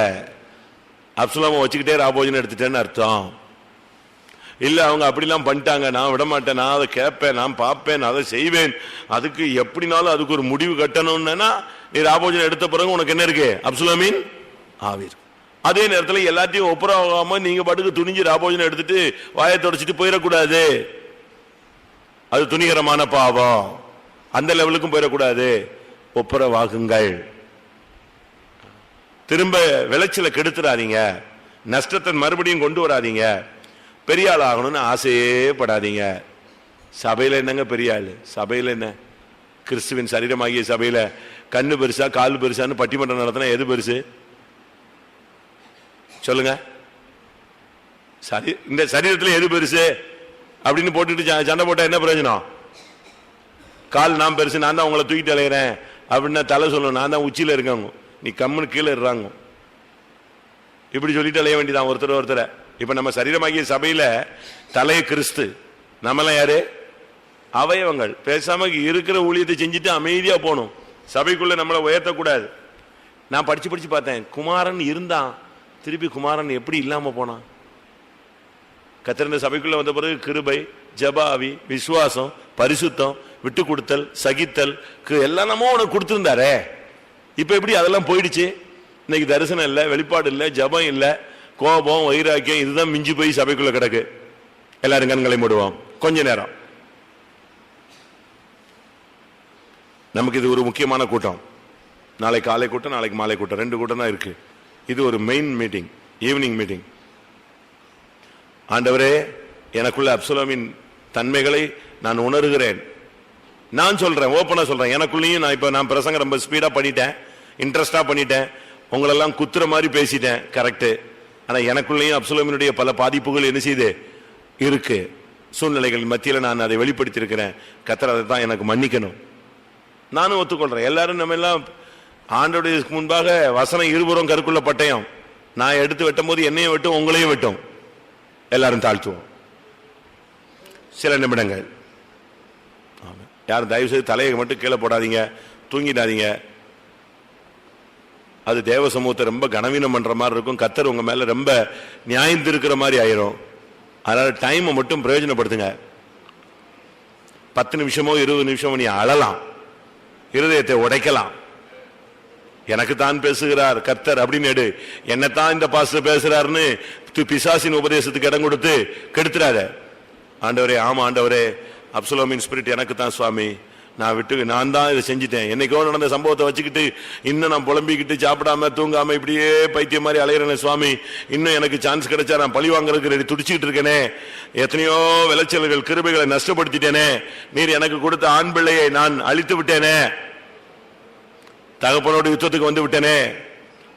அப்சலோம வச்சுக்கிட்டே ராபோஜனம் எடுத்துட்டேன்னு அர்த்தம் இல்ல. அவங்க அப்படிலாம் பண்ணிட்டாங்க, நான் விட மாட்டேன், நான் அதை கேட்பேன், நான் பார்ப்பேன், அதை செய்வேன், அதுக்கு எப்படினாலும் அதுக்கு ஒரு முடிவு கட்டணும்னா நீ ராபோஜனம் எடுத்த பிறகு உனக்கு என்ன இருக்கு, அப்சலோமின் ஆவி இருக்கு. அதே நேரத்தில் எல்லாத்தையும் ஒப்புரவாகாம நீங்க பாட்டுக்கு துணிஞ்சு ராபோஜனம் எடுத்துட்டு வாயை தொடச்சிட்டு போயிடக்கூடாது. அது துணிகரமான பாவம். அந்த லெவலுக்கும் போயிடக்கூடாது. ஒப்புரவாகுங்கள். திரும்ப விளைச்சல கெடுத்துடாதீங்க. நஷ்டத்தை மறுபடியும் கொண்டு வராதீங்க. பெரிய ஆள் ஆகணும்னு ஆசையே படாதீங்க. சபையில என்னங்க பெரிய ஆள்? சபையில என்ன? கிறிஸ்துவின் சரீரமாகிய சபையில கண்ணு பெருசா கால் பெருசான்னு பட்டிமன்றம் நடத்தினா எது பெருசு சொல்லுங்க? இந்த சரீரத்தில் எது பெருசு அப்படின்னு போட்டுட்டு சண்டை போட்டா என்ன பிரயோஜனம்? கால் நான் பெருசு, நான் தான் உங்களை தூக்கிட்டு அலைகிறேன் அப்படின்னா தலை சொல்லணும், நான் தான் உச்சியில இருக்காங்க, நீ கம்முன்னு கீழே இருறாங்க. இப்படி சொல்லிட்டு அலைய வேண்டியதான் ஒருத்தரை. இப்ப நம்ம சரீரமாகிய சபையில தலைய கிறிஸ்து, நம்மளாம் யாரு? அவயவங்கள். பேசாம இருக்கிற ஊழியத்தை செஞ்சுட்டு அமைதியா போகணும். சபைக்குள்ள நம்மளை உயர்த்தக்கூடாது. நான் படிச்சு பார்த்தேன், குமாரன் இருந்தான், திருப்பி குமாரன் எப்படி இல்லாம போனான்? கத்திருந்த சபைக்குள்ள வந்த பிறகு கிருபை, ஜபாவி, விசுவாசம், பரிசுத்தம், விட்டு கொடுத்தல், சகித்தல் எல்லாம் நம்ம உனக்கு கொடுத்திருந்தாரே. இப்ப எப்படி அதெல்லாம் போயிடுச்சு? இன்னைக்கு தரிசனம் இல்லை, வெளிப்பாடு இல்லை, ஜபம் இல்லை, கோபம், வைராக்கியம், இதுதான் மிஞ்சி போய் சபைக்குள்ள கிடக்கு. எல்லாரும் கண்களை மூடுவோம் கொஞ்ச நேரம். நமக்கு இது ஒரு முக்கியமான கூட்டம். நாளைக்கு காலை கூட்டம், நாளைக்கு மாலை கூட்டம், 2 கூட்டம் தான் இருக்கு. இது ஒரு மெயின் மீட்டிங், ஈவினிங் மீட்டிங். ஆண்டவரே, எனக்குள்ள அப்சலோமின் தன்மைகளை நான் உணர்கிறேன். நான் சொல்றேன், ஓப்பனா சொல்றேன், எனக்குள்ளேயும் நான் பிரசங்க ரொம்ப ஸ்பீடா பண்ணிட்டேன், இன்ட்ரெஸ்டா பண்ணிட்டேன், உங்களெல்லாம் குத்துற மாதிரி பேசிட்டேன், கரெக்ட். ஆனா எனக்குள்ளேயும் அப்சலோமினுடைய பல பாதிப்புகள் என்ன செய்து இருக்கு. சூழ்நிலைகள் மத்தியில் நான் அதை வெளிப்படுத்தி இருக்கிறேன். கர்த்தர் அதை தான் எனக்கு மன்னிக்கணும். நானும் ஒத்துக்கொள்றேன். எல்லாரும் நம்ம எல்லாம் ஆண்டோடைய முன்பாக வசனம் இருபுறம் கருக்குள்ள பட்டயம். நான் எடுத்து வெட்டும் போது என்னையும் வெட்டும், உங்களையும் வெட்டும். எல்லாரும் தாழ்த்துவோம் சில நிமிடங்கள். யாரும் தயவு செய்து தலையை மட்டும் கீழே போடாதீங்க, தூங்கிடாதீங்க. அது தேவ சமூகத்தை ரொம்ப கனவீனம் பண்ற மாதிரி இருக்கும். கர்த்தர் உங்க மேல ரொம்ப நியாயம் இருக்கிற மாதிரி ஆயிரும். அதனால டைமை மட்டும் பிரயோஜனப்படுத்துங்க. 10 நிமிஷமோ 20 நிமிஷமோ நீ அழலாம், இருதயத்தை உடைக்கலாம். எனக்கு தான் பேசுகிறார் கர்த்தர் அப்படின்னு என்னத்தான் இந்த பாஸ்டர் பேசுறாருன்னு பிசாசின் உபதேசத்துக்கு இடம் கொடுத்து கெடுத்துறாத. ஆண்டவரே, ஆமா ஆண்டவரே, அப்சலோமின் ஸ்பிரிட் எனக்கு தான் சுவாமி, நான் தான் இதை செஞ்சுட்டேன். என்னைக்கோ நடந்த சம்பவத்தை வச்சுக்கிட்டு இன்னும் நான் புலம்பிக்கிட்டு சாப்பிடாம தூங்காம இப்படியே பைத்தியம் மாதிரி அலைகிறேன் சுவாமி. இன்னும் எனக்கு சான்ஸ் கிடைச்சா நான் பழி வாங்குறதுக்கு ரெடி துடிச்சுக்கிட்டு இருக்கேனே. எத்தனையோ விளைச்சல்கள் கிருபைகளை நஷ்டப்படுத்திட்டேனே. நீர் எனக்கு கொடுத்த ஆண் பிள்ளையை நான் அழித்து விட்டேனே. தகப்பனோட யுத்தத்துக்கு வந்து விட்டேனே.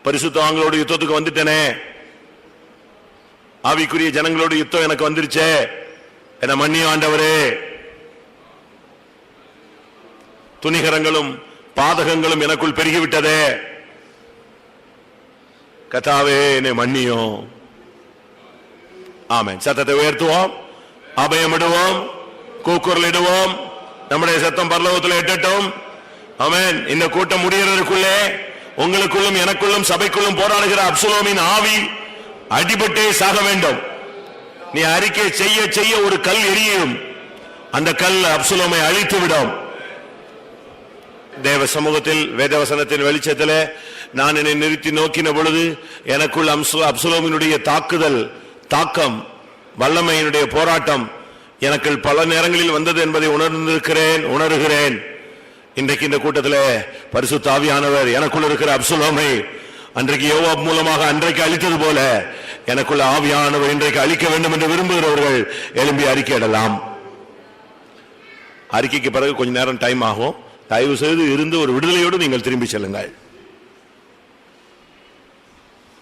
பரிசுத்தவான்களோட யுத்தத்துக்கு வந்துட்டேனே. ஆவிக்குரிய ஜனங்களோட யுத்தம் எனக்கு வந்துருச்சே. என்ன மன்னியும் ஆண்டவரே. துணிகரங்களும் பாதகங்களும் எனக்குள் பெருகிவிட்டதே. கர்த்தாவே, என்னை மன்னியும். ஆமென். சத்தத்தை உயர்த்துவோம், அபயமிடுவோம், கூக்குரலிடுவோம். நம்முடைய சத்தம் பரலோகத்தில் எட்டட்டும். ஆமென். இந்த கூட்டம் முடிகிறதுக்குள்ளே உங்களுக்குள்ளும் எனக்குள்ளும் சபைக்குள்ளும் போராடுகிற அப்சலோமின் ஆவி அடிபட்டே சாக வேண்டும். நீ அறிக்கை செய்ய செய்ய ஒரு கல் எரியும். அந்த கல் அப்சலோமை அழித்து விடும். தேவ சமூகத்தில் வேதவசனத்தின் வெளிச்சத்தில் நான் என்னை நிறுத்தி நோக்கின பொழுது எனக்குள் அப்சலோமினுடைய தாக்கம், வல்லமையினுடைய போராட்டம் எனக்கு பல நேரங்களில் வந்தது என்பதை உணர்கிறேன். இன்றைக்கு இந்த கூட்டத்தில் பரிசுத்த ஆவியானவர் எனக்குள்ள இருக்கிற அப்சலோமை அன்றைக்கு யோவாப் மூலமாக அன்றைக்கு அழித்தது போல எனக்குள்ள ஆவியானவர் இன்றைக்கு அழிக்க வேண்டும் என்று விரும்புகிறவர்கள் எழும்பி அறிக்கையிடலாம். அறிக்கைக்கு பிறகு கொஞ்ச நேரம் டைம் ஆகும். தயவு செய்து இருந்து ஒரு விடுதலையோடு நீங்கள் திரும்பி செல்லுங்கள்.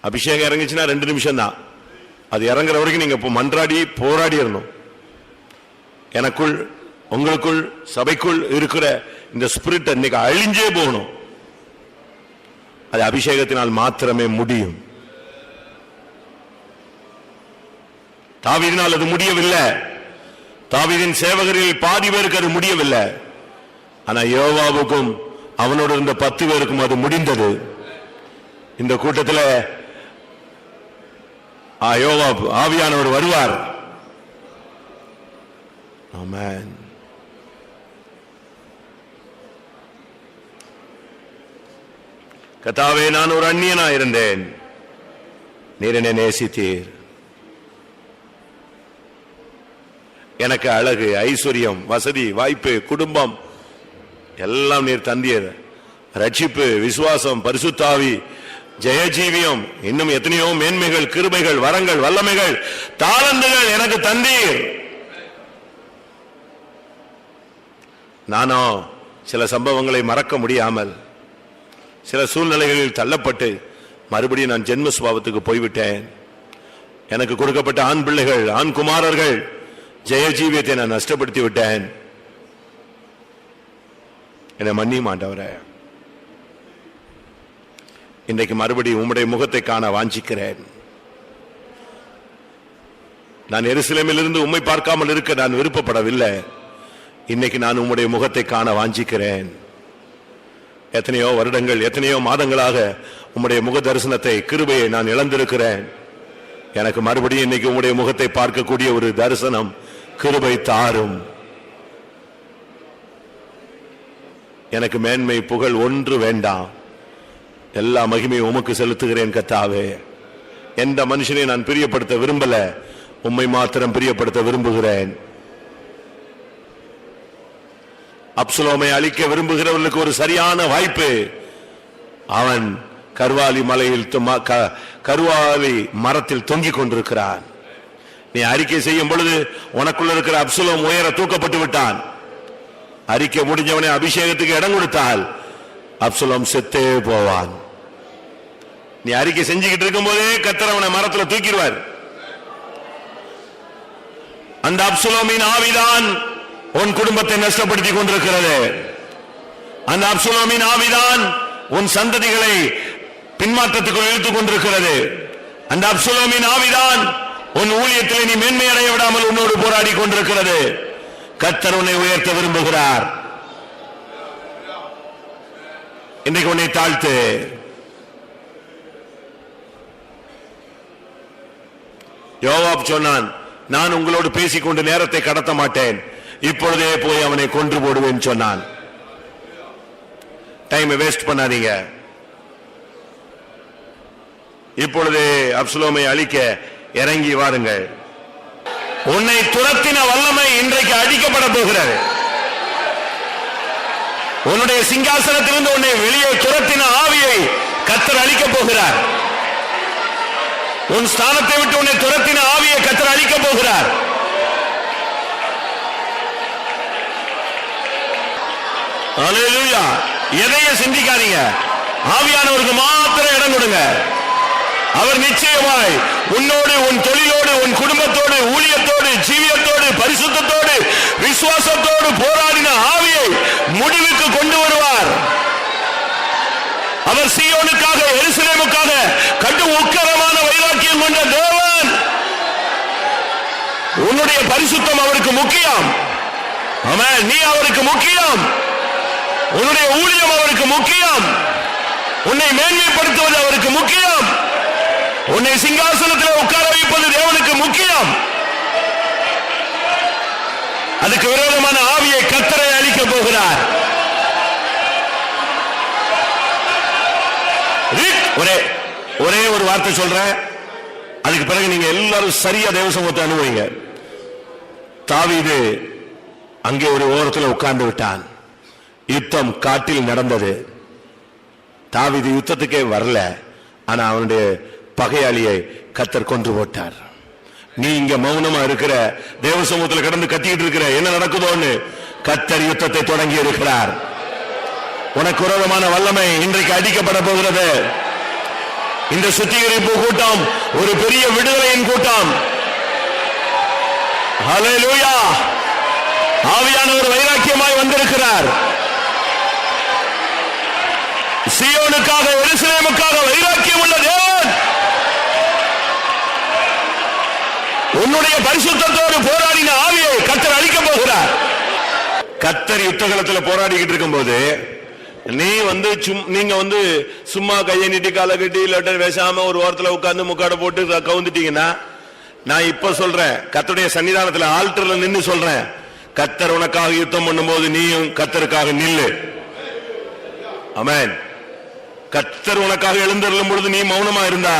அபிஷேகம் இறங்கிச்சுன்னா 2 நிமிஷம் தான். அது இறங்குற வரைக்கும் நீங்க மன்றாடி போராடி இருந்தோம். எனக்குள், உங்களுக்குள், சபைக்குள் இருக்கிற இந்த ஸ்பிரிட் இன்னைக்கு அழிஞ்சே போகணும். அது அபிஷேகத்தினால் மாத்திரமே முடியும். தாவீதினால் அது முடியவில்லை. தாவீதின் சேவகரில் பாதி பேருக்கு அது முடியவில்லை. ஆனா யோவாவுக்கும் அவனோடு இருந்த 10 பேருக்கும் அது முடிந்தது. இந்த கூட்டத்தில் யோவாப் ஆவியானவர் வருவார். ஆமென். கர்த்தாவே, நான் ஒரு அந்நியனா இருந்தேன், நீர் என்னை நேசித்தீர். எனக்கு அழகு, ஐஸ்வர்யம், வசதி, வாய்ப்பு, குடும்பம் எல்லாம் நீர் தந்தியது. ரட்சிப்பு, விசுவாசம், பரிசுத்தாவி, ஜெயஜீவியம், இன்னும் எத்தனையோ மேன்மைகள், கிருபைகள், வரங்கள், வல்லமைகள், தாளந்துகள் எனக்கு தந்தீர். நானோ சில சம்பவங்களை மறக்க முடியாமல் சில சூழ்நிலைகளில் தள்ளப்பட்டு மறுபடியும் நான் ஜென்ம சுபாவத்துக்கு போய்விட்டேன். எனக்கு கொடுக்கப்பட்ட ஆண் பிள்ளைகள், ஆண் குமாரர்கள், ஜெயஜீவியத்தை நான் நஷ்டப்படுத்தி விட்டேன். என்னை மன்னியும் ஆண்டவரே. இன்றைக்கு மறுபடியும் உம்முடைய முகத்தை காண வாஞ்சிக்கிறேன். நான் எருசலேமிலிருந்து உம்மை பார்க்காமல் இருக்க நான் விருப்பப்படவில்லை. இன்னைக்கு நான் உம்முடைய முகத்தை காண வாஞ்சிக்கிறேன். எத்தனையோ வருடங்கள், எத்தனையோ மாதங்களாக உம்முடைய முக தரிசனத்தை, கிருபையை நான் இழந்திருக்கிறேன். எனக்கு மறுபடியும் இன்னைக்கு உம்முடைய முகத்தை பார்க்கக்கூடிய ஒரு தரிசனம், கிருபை தாரும். எனக்கு மேன்மை, புகழ் ஒன்று வேண்டாம். எல்லா மகிமையும் உமக்கு செலுத்துகிறேன் கர்த்தாவே. எந்த மனுஷனை நான் பிரியப்படுத்த விரும்பல, உம்மை மாத்திரம் பிரியப்படுத்த விரும்புகிறேன். அப்சலோமை அழிக்க விரும்புகிறவர்களுக்கு ஒரு சரியான வாய்ப்பு. அவன் கர்வாலி மலையில், கர்வாலி மரத்தில் தொங்கிக் கொண்டிருக்கிறான். நீ அறிக்கை செய்யும் பொழுது உனக்குள்ள இருக்கிற அப்சலோம் உயர தூக்கப்பட்டு விட்டான். அறிக்கை முடிஞ்சவனே அபிஷேகத்துக்கு இடம் கொடுத்தால் அப்சலோம் செத்தே போவான். நீ அறிக்கை செஞ்சுக்கிட்டு இருக்கும் போதே கர்த்தர் அவனை மரத்துல தூக்கிடுவார். அந்த அப்சலோமின் ஆவிதான் உன் குடும்பத்தை நஷ்டப்படுத்திக் கொண்டிருக்கிறது. அந்த அப்சலோமின் ஆவிதான் உன் சந்ததிகளை பின்மாற்றத்துக்கு இழுத்துக் கொண்டிருக்கிறது. அந்த அப்சலோமின் ஆவிதான் உன் ஊழியத்தில் நீ மேன்மையடைய விடாமல் உன்னோடு போராடி கொண்டிருக்கிறது. கர்த்தர் உன்னை உயர்த்த விரும்புகிறார். இன்றைக்கு உன்னை தாழ்த்து. யோவாப் சொன்னான், நான் உங்களோடு பேசிக்கொண்டு நேரத்தை கடத்த மாட்டேன், இப்பொழுதே போய் அவனை கொன்று போடுவேன் சொன்னான். டைமை வேஸ்ட் பண்ணாதீங்க. இப்பொழுதே அப்சலோமை அழிக்க இறங்கி வாருங்கள். உன்னை துரத்தின வல்லமை இன்றைக்கு அழிக்கப்பட போகிறது. உன்னுடைய சிங்காசனத்திலிருந்து உன்னை வெளியே துரத்தின ஆவியை கர்த்தர் அழிக்கப் போகிறார். உன் ஸ்தானத்தை விட்டு உன்னை துரத்தின ஆவியை கர்த்தர் அழிக்கப் போகிறார். அல்லேலூயா. எதையும் சிந்திக்காதீங்க, ஆவியானவருக்கு மாத்திரம் இடம் கொடுங்க. அவர் நிச்சயமாய் உன்னோடு, உன் தொழிலோடு, உன் குடும்பத்தோடு, ஊழியத்தோடு, ஜீவியத்தோடு, பரிசுத்தத்தோடு, விசுவாசத்தோடு போராடின ஆவியை முடிவுக்கு கொண்டு வருவார். அவர் சீயோனுக்காக, எருசலேமுக்காக கடும் உக்கிரமான வைராக்கியம் கொண்ட தேவன். உன்னுடைய பரிசுத்தம் அவருக்கு முக்கியம். ஆமென். நீ அவருக்கு முக்கியம். உன்னுடைய ஊழியம் அவருக்கு முக்கியம். உன்னை மேன்மைப்படுத்துவது அவருக்கு முக்கியம். உன்னை சிங்காசனத்தில் உட்கார வைப்பது தேவனுக்கு முக்கியம். அதுக்கு விரோதமான ஆவியை கர்த்தரை அழிக்கப் போகிறார். ஒரே ஒரு வார்த்தை சொல்றேன், அதுக்கு பிறகு நீங்க எல்லாரும் சரியா தேவ சமூகத்தை அனுபவிங்க. தாவீது அங்கே ஒரு ஓரத்தில் உட்கார்ந்து விட்டான். யுத்தம் காட்டில் நடந்தது. தாவீது யுத்தத்துக்கே வரல, ஆனா அவனுடைய பகையாளியை கர்த்தர் கொன்று போட்டார். நீ இங்க மௌனமா இருக்கிற, தேவ சமூகத்தில் கடந்து கத்திக்கிட்டு இருக்கிற, என்ன நடக்குதோன்னு கர்த்தர் யுத்தத்தை தொடங்கி இருக்கிறார். உனக்கு விரோதமான வல்லமை இன்றைக்கு அடிக்கப்பட போகிறது. இந்த சுத்திகரிப்பு கூட்டம் ஒரு பெரிய விடுதலையின் கூட்டம். ஹல்லேலூயா. ஆவியானவர் வைராக்கியமாய் வந்திருக்கிறார். சீயோனுக்காக, எருசலேமுக்காக வைராக்கியம் உள்ள தேவன் உன்னுடைய பரிசுத்தத்தோடு போராடின ஆவியை கர்த்தர் அழிக்கப் போகிறார். கர்த்தர் யுத்தகலத்தில் போராடிக்கிட்டு இருக்கும் போது நீங்க சும்மா கையை நீட்டி காலை கட்டி இல்லாட்ட பேசாம ஒரு ஓரத்தில் உட்கார்ந்து முக்காட போட்டு கவுந்துட்டீங்கன்னா, நான் இப்ப சொல்றேன், கர்த்தருடைய சன்னிதானத்தில் ஆல்டர்ல நின்னு சொல்றேன், கர்த்தர் உனக்காக யுத்தம் பண்ணும்போது நீயும் கர்த்தருக்காக நில்லு. ஆமென். கர்த்தர் உனக்காக எழுந்தருளும் பொழுது நீ மௌனமா இருந்தா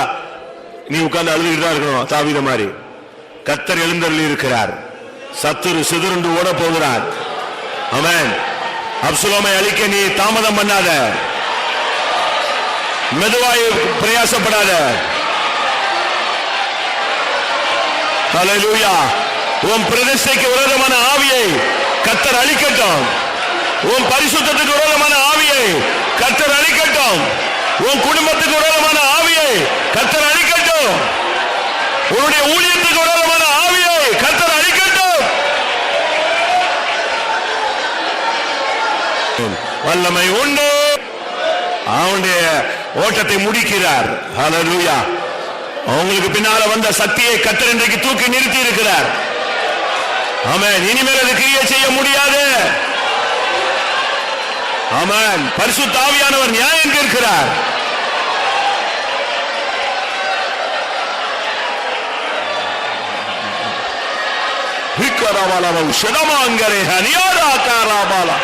நீ உட்கார்ந்து அழுதுகிட்டு தான் இருக்கணும். தாவீது மாதிரி கர்த்தர் எழுந்தருளி இருக்கிறார். சத்துரு சிதறுண்டு ஓட போகிறான். ஆமென். அப்சலோமை அழிக்க நீ தாமதம் பண்ணாத, மெதுவாய் பிரயாசப்படாத. ஹல்லேலூயா. உன் பிரதிஷ்டைக்கு விரோதமான ஆவியை கர்த்தர் அழிக்கட்டும். உன் பரிசுத்தத்துக்கு விரோதமான ஆவியை கர்த்தர் அழிக்கட்டும். உன் குடும்பத்துக்கு விரோதமான ஆவியை கர்த்தர் அழிக்கட்டும். உன்னுடைய ஊழியத்துக்கு விரோதமான ஆவியை கர்த்தர் அழிக்கட்டும். வல்லமை உண்டு. அவனுடைய ஓட்டத்தை முடிக்கிறார். ஹல்லேலூயா. அவங்களுக்கு பின்னால வந்த சக்தியை கர்த்தர் இன்றைக்கு தூக்கி நிறுத்தி இருக்கிறார். ஆமென். இனிமேல் அது கிரியை செய்ய முடியாது. ஆமென். பரிசுத்த ஆவியானவர் நியாயம் தீர்க்கிறார். விக்கரவாலவ ஷடமாங்கரே ஹனியாரா காராபாலா.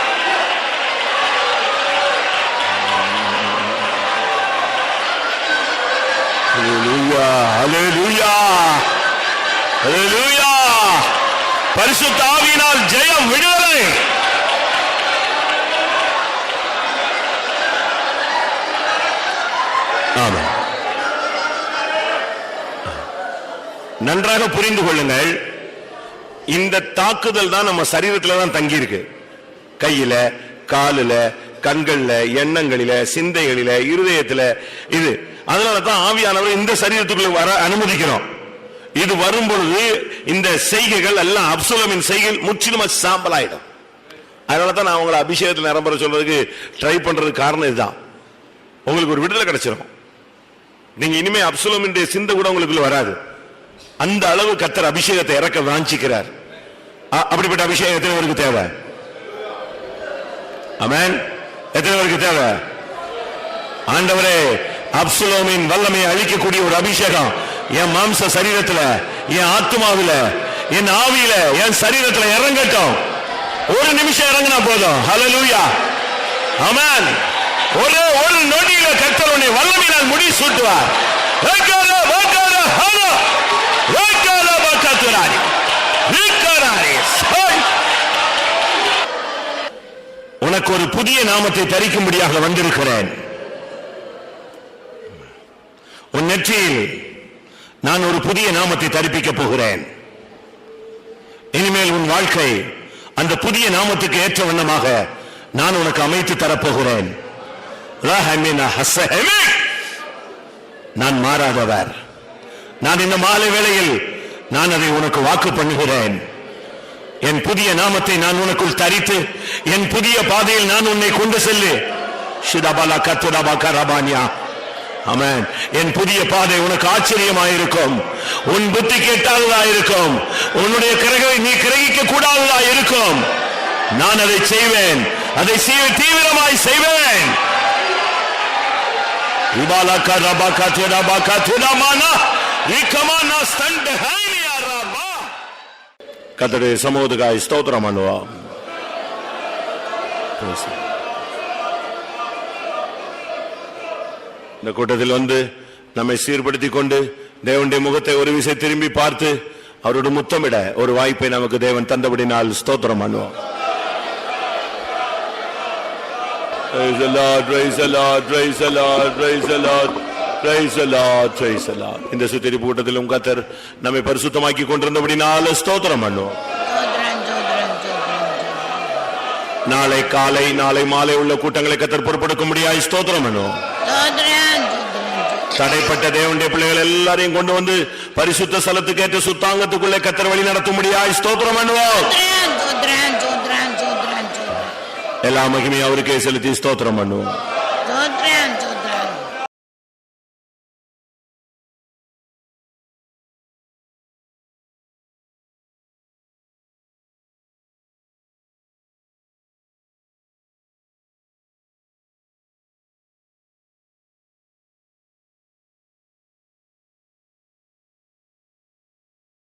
ஹல்லேலூயா, ஹல்லேலூயா, ஹல்லேலூயா. பரிசுத்த ஆவியினால் ஜெயம், விடுதலை. ஆமென். நன்றாக புரிந்து கொள்ளுங்கள். இந்த தாக்குதல் தான் நம்ம சரீரத்துல தான் தங்கி இருக்கு. கையில, காலில, கண்கள்ல, எண்ணங்களில, சிந்தைகளில, இருதயத்துல. இது அதனால தான் ஆவியானவர் இந்த சரீரத்துக்குள்ள வர அனுமதிக்கிறோம். இது வரும் பொழுது இந்த செய்கைகள் எல்லாம் அப்சலோமின் செய்கைகள் முற்றிலும் சாம்பலாயிடும். அதனால தான் நான் உங்களை அபிஷேகத்தில் நிரம்பர சொல்றதுக்கு ட்ரை பண்றது காரணம் இதுதான். உங்களுக்கு ஒரு விடுதலை கிடைச்சிடும். நீங்க இனிமே அப்சலோமின் சிந்தை கூட உங்களுக்குள்ள வராது. அந்த அளவு கர்த்தர் அபிஷேகத்தை இறக்க வாஞ்சிக்கிறார். அப்படிப்பட்ட அபிஷேகம் எத்தனை பேருக்கு தேவை? ஆமென். எத்தனை பேருக்கு தேவை? ஆண்டவரே, அப்சலோமின் வல்லமையை அழிக்கக்கூடிய ஒரு அபிஷேகம் என் மாம்ச சரீரத்துல, என் ஆத்மாவில, என் ஆவியில, என் சரீரத்துல இறங்கட்டும். ஒரு நிமிஷம் இறங்கினா போதும். ஹல்லேலூயா. ஆமென். ஒரு நொடியில கர்த்தர் உன்னை வல்லமையினால் முடி சூட்டுவார். உனக்கு ஒரு புதிய நாமத்தை தரிக்கும்படியாக வந்திருக்கிறேன். உன் நெற்றியில் நான் ஒரு புதிய நாமத்தை தரிப்பிக்க போகிறேன். இனிமேல் உன் வாழ்க்கை அந்த புதிய நாமத்துக்கு ஏற்ற வண்ணமாக நான் உனக்கு அமைத்து தரப்போகிறேன். நான் மாறாதவர். நான் இந்த மாலை வேளையில் நான் அதை உனக்கு வாக்கு பண்ணுகிறேன். என் புதிய நாமத்தை நான் உனக்குள் தரித்து என் புதிய பாதையில் நான் உன்னை கொண்டு செல்லு. ஷிதபாலா கத்துடபா கரபானியா. ஆமென். என் புதிய பாதை உனக்கு ஆச்சரியமாயிருக்கும். உன் புத்தி கேட்டாததாயிருக்கும். உன்னுடைய கிரகை நீ கிரகிக்க கூடாததா இருக்கும். நான் அதை செய்வேன். அதை தீவிரமாய் செய்வேன். கர்த்தருடைய சமூகத்துக்காய் ஸ்தோத்திரம் பண்ணுவோம். இந்த கூட்டத்தில் வந்து நம்மை சீர்படுத்திக் கொண்டு தேவனுடைய முகத்தை ஒரு விசை திரும்பி பார்த்து அவரோட முத்தமிட ஒரு வாய்ப்பை நமக்கு தேவன் தந்தபடினால் ஸ்தோத்திரம் பண்ணுவோம். Praise the Lord, praise the Lord, praise the Lord, praise the Lord, praise the Lord, praise the Lord. இந்த சுத்திரி கூட்டத்திலும் கர்த்தர் நம்மை பரிசுத்தமாக்கி கொண்டிருந்தபடினால் ஸ்தோத்திரம் பண்ணுவோம். நாளை காலை நாளை மாலை உள்ள கூட்டங்களை கர்த்தர் பொறுப்படுக்கும்படியாய் ஸ்தோத்திரம் பண்ணுவோம். தடைப்பட்ட தேவனுடைய பிள்ளைகள் எல்லாரையும் கொண்டு வந்து பரிசுத்த ஸ்தலத்துக்கு ஏற்ற சுத்தாங்கத்துக்குள்ளே கர்த்தர் வழி நடத்தும்படியாய் ஸ்தோத்திரம் பண்ணுவோம். எல்லா மகிமையும் அவருக்கே செலுத்தி ஸ்தோத்திரம் பண்ணுவோம்.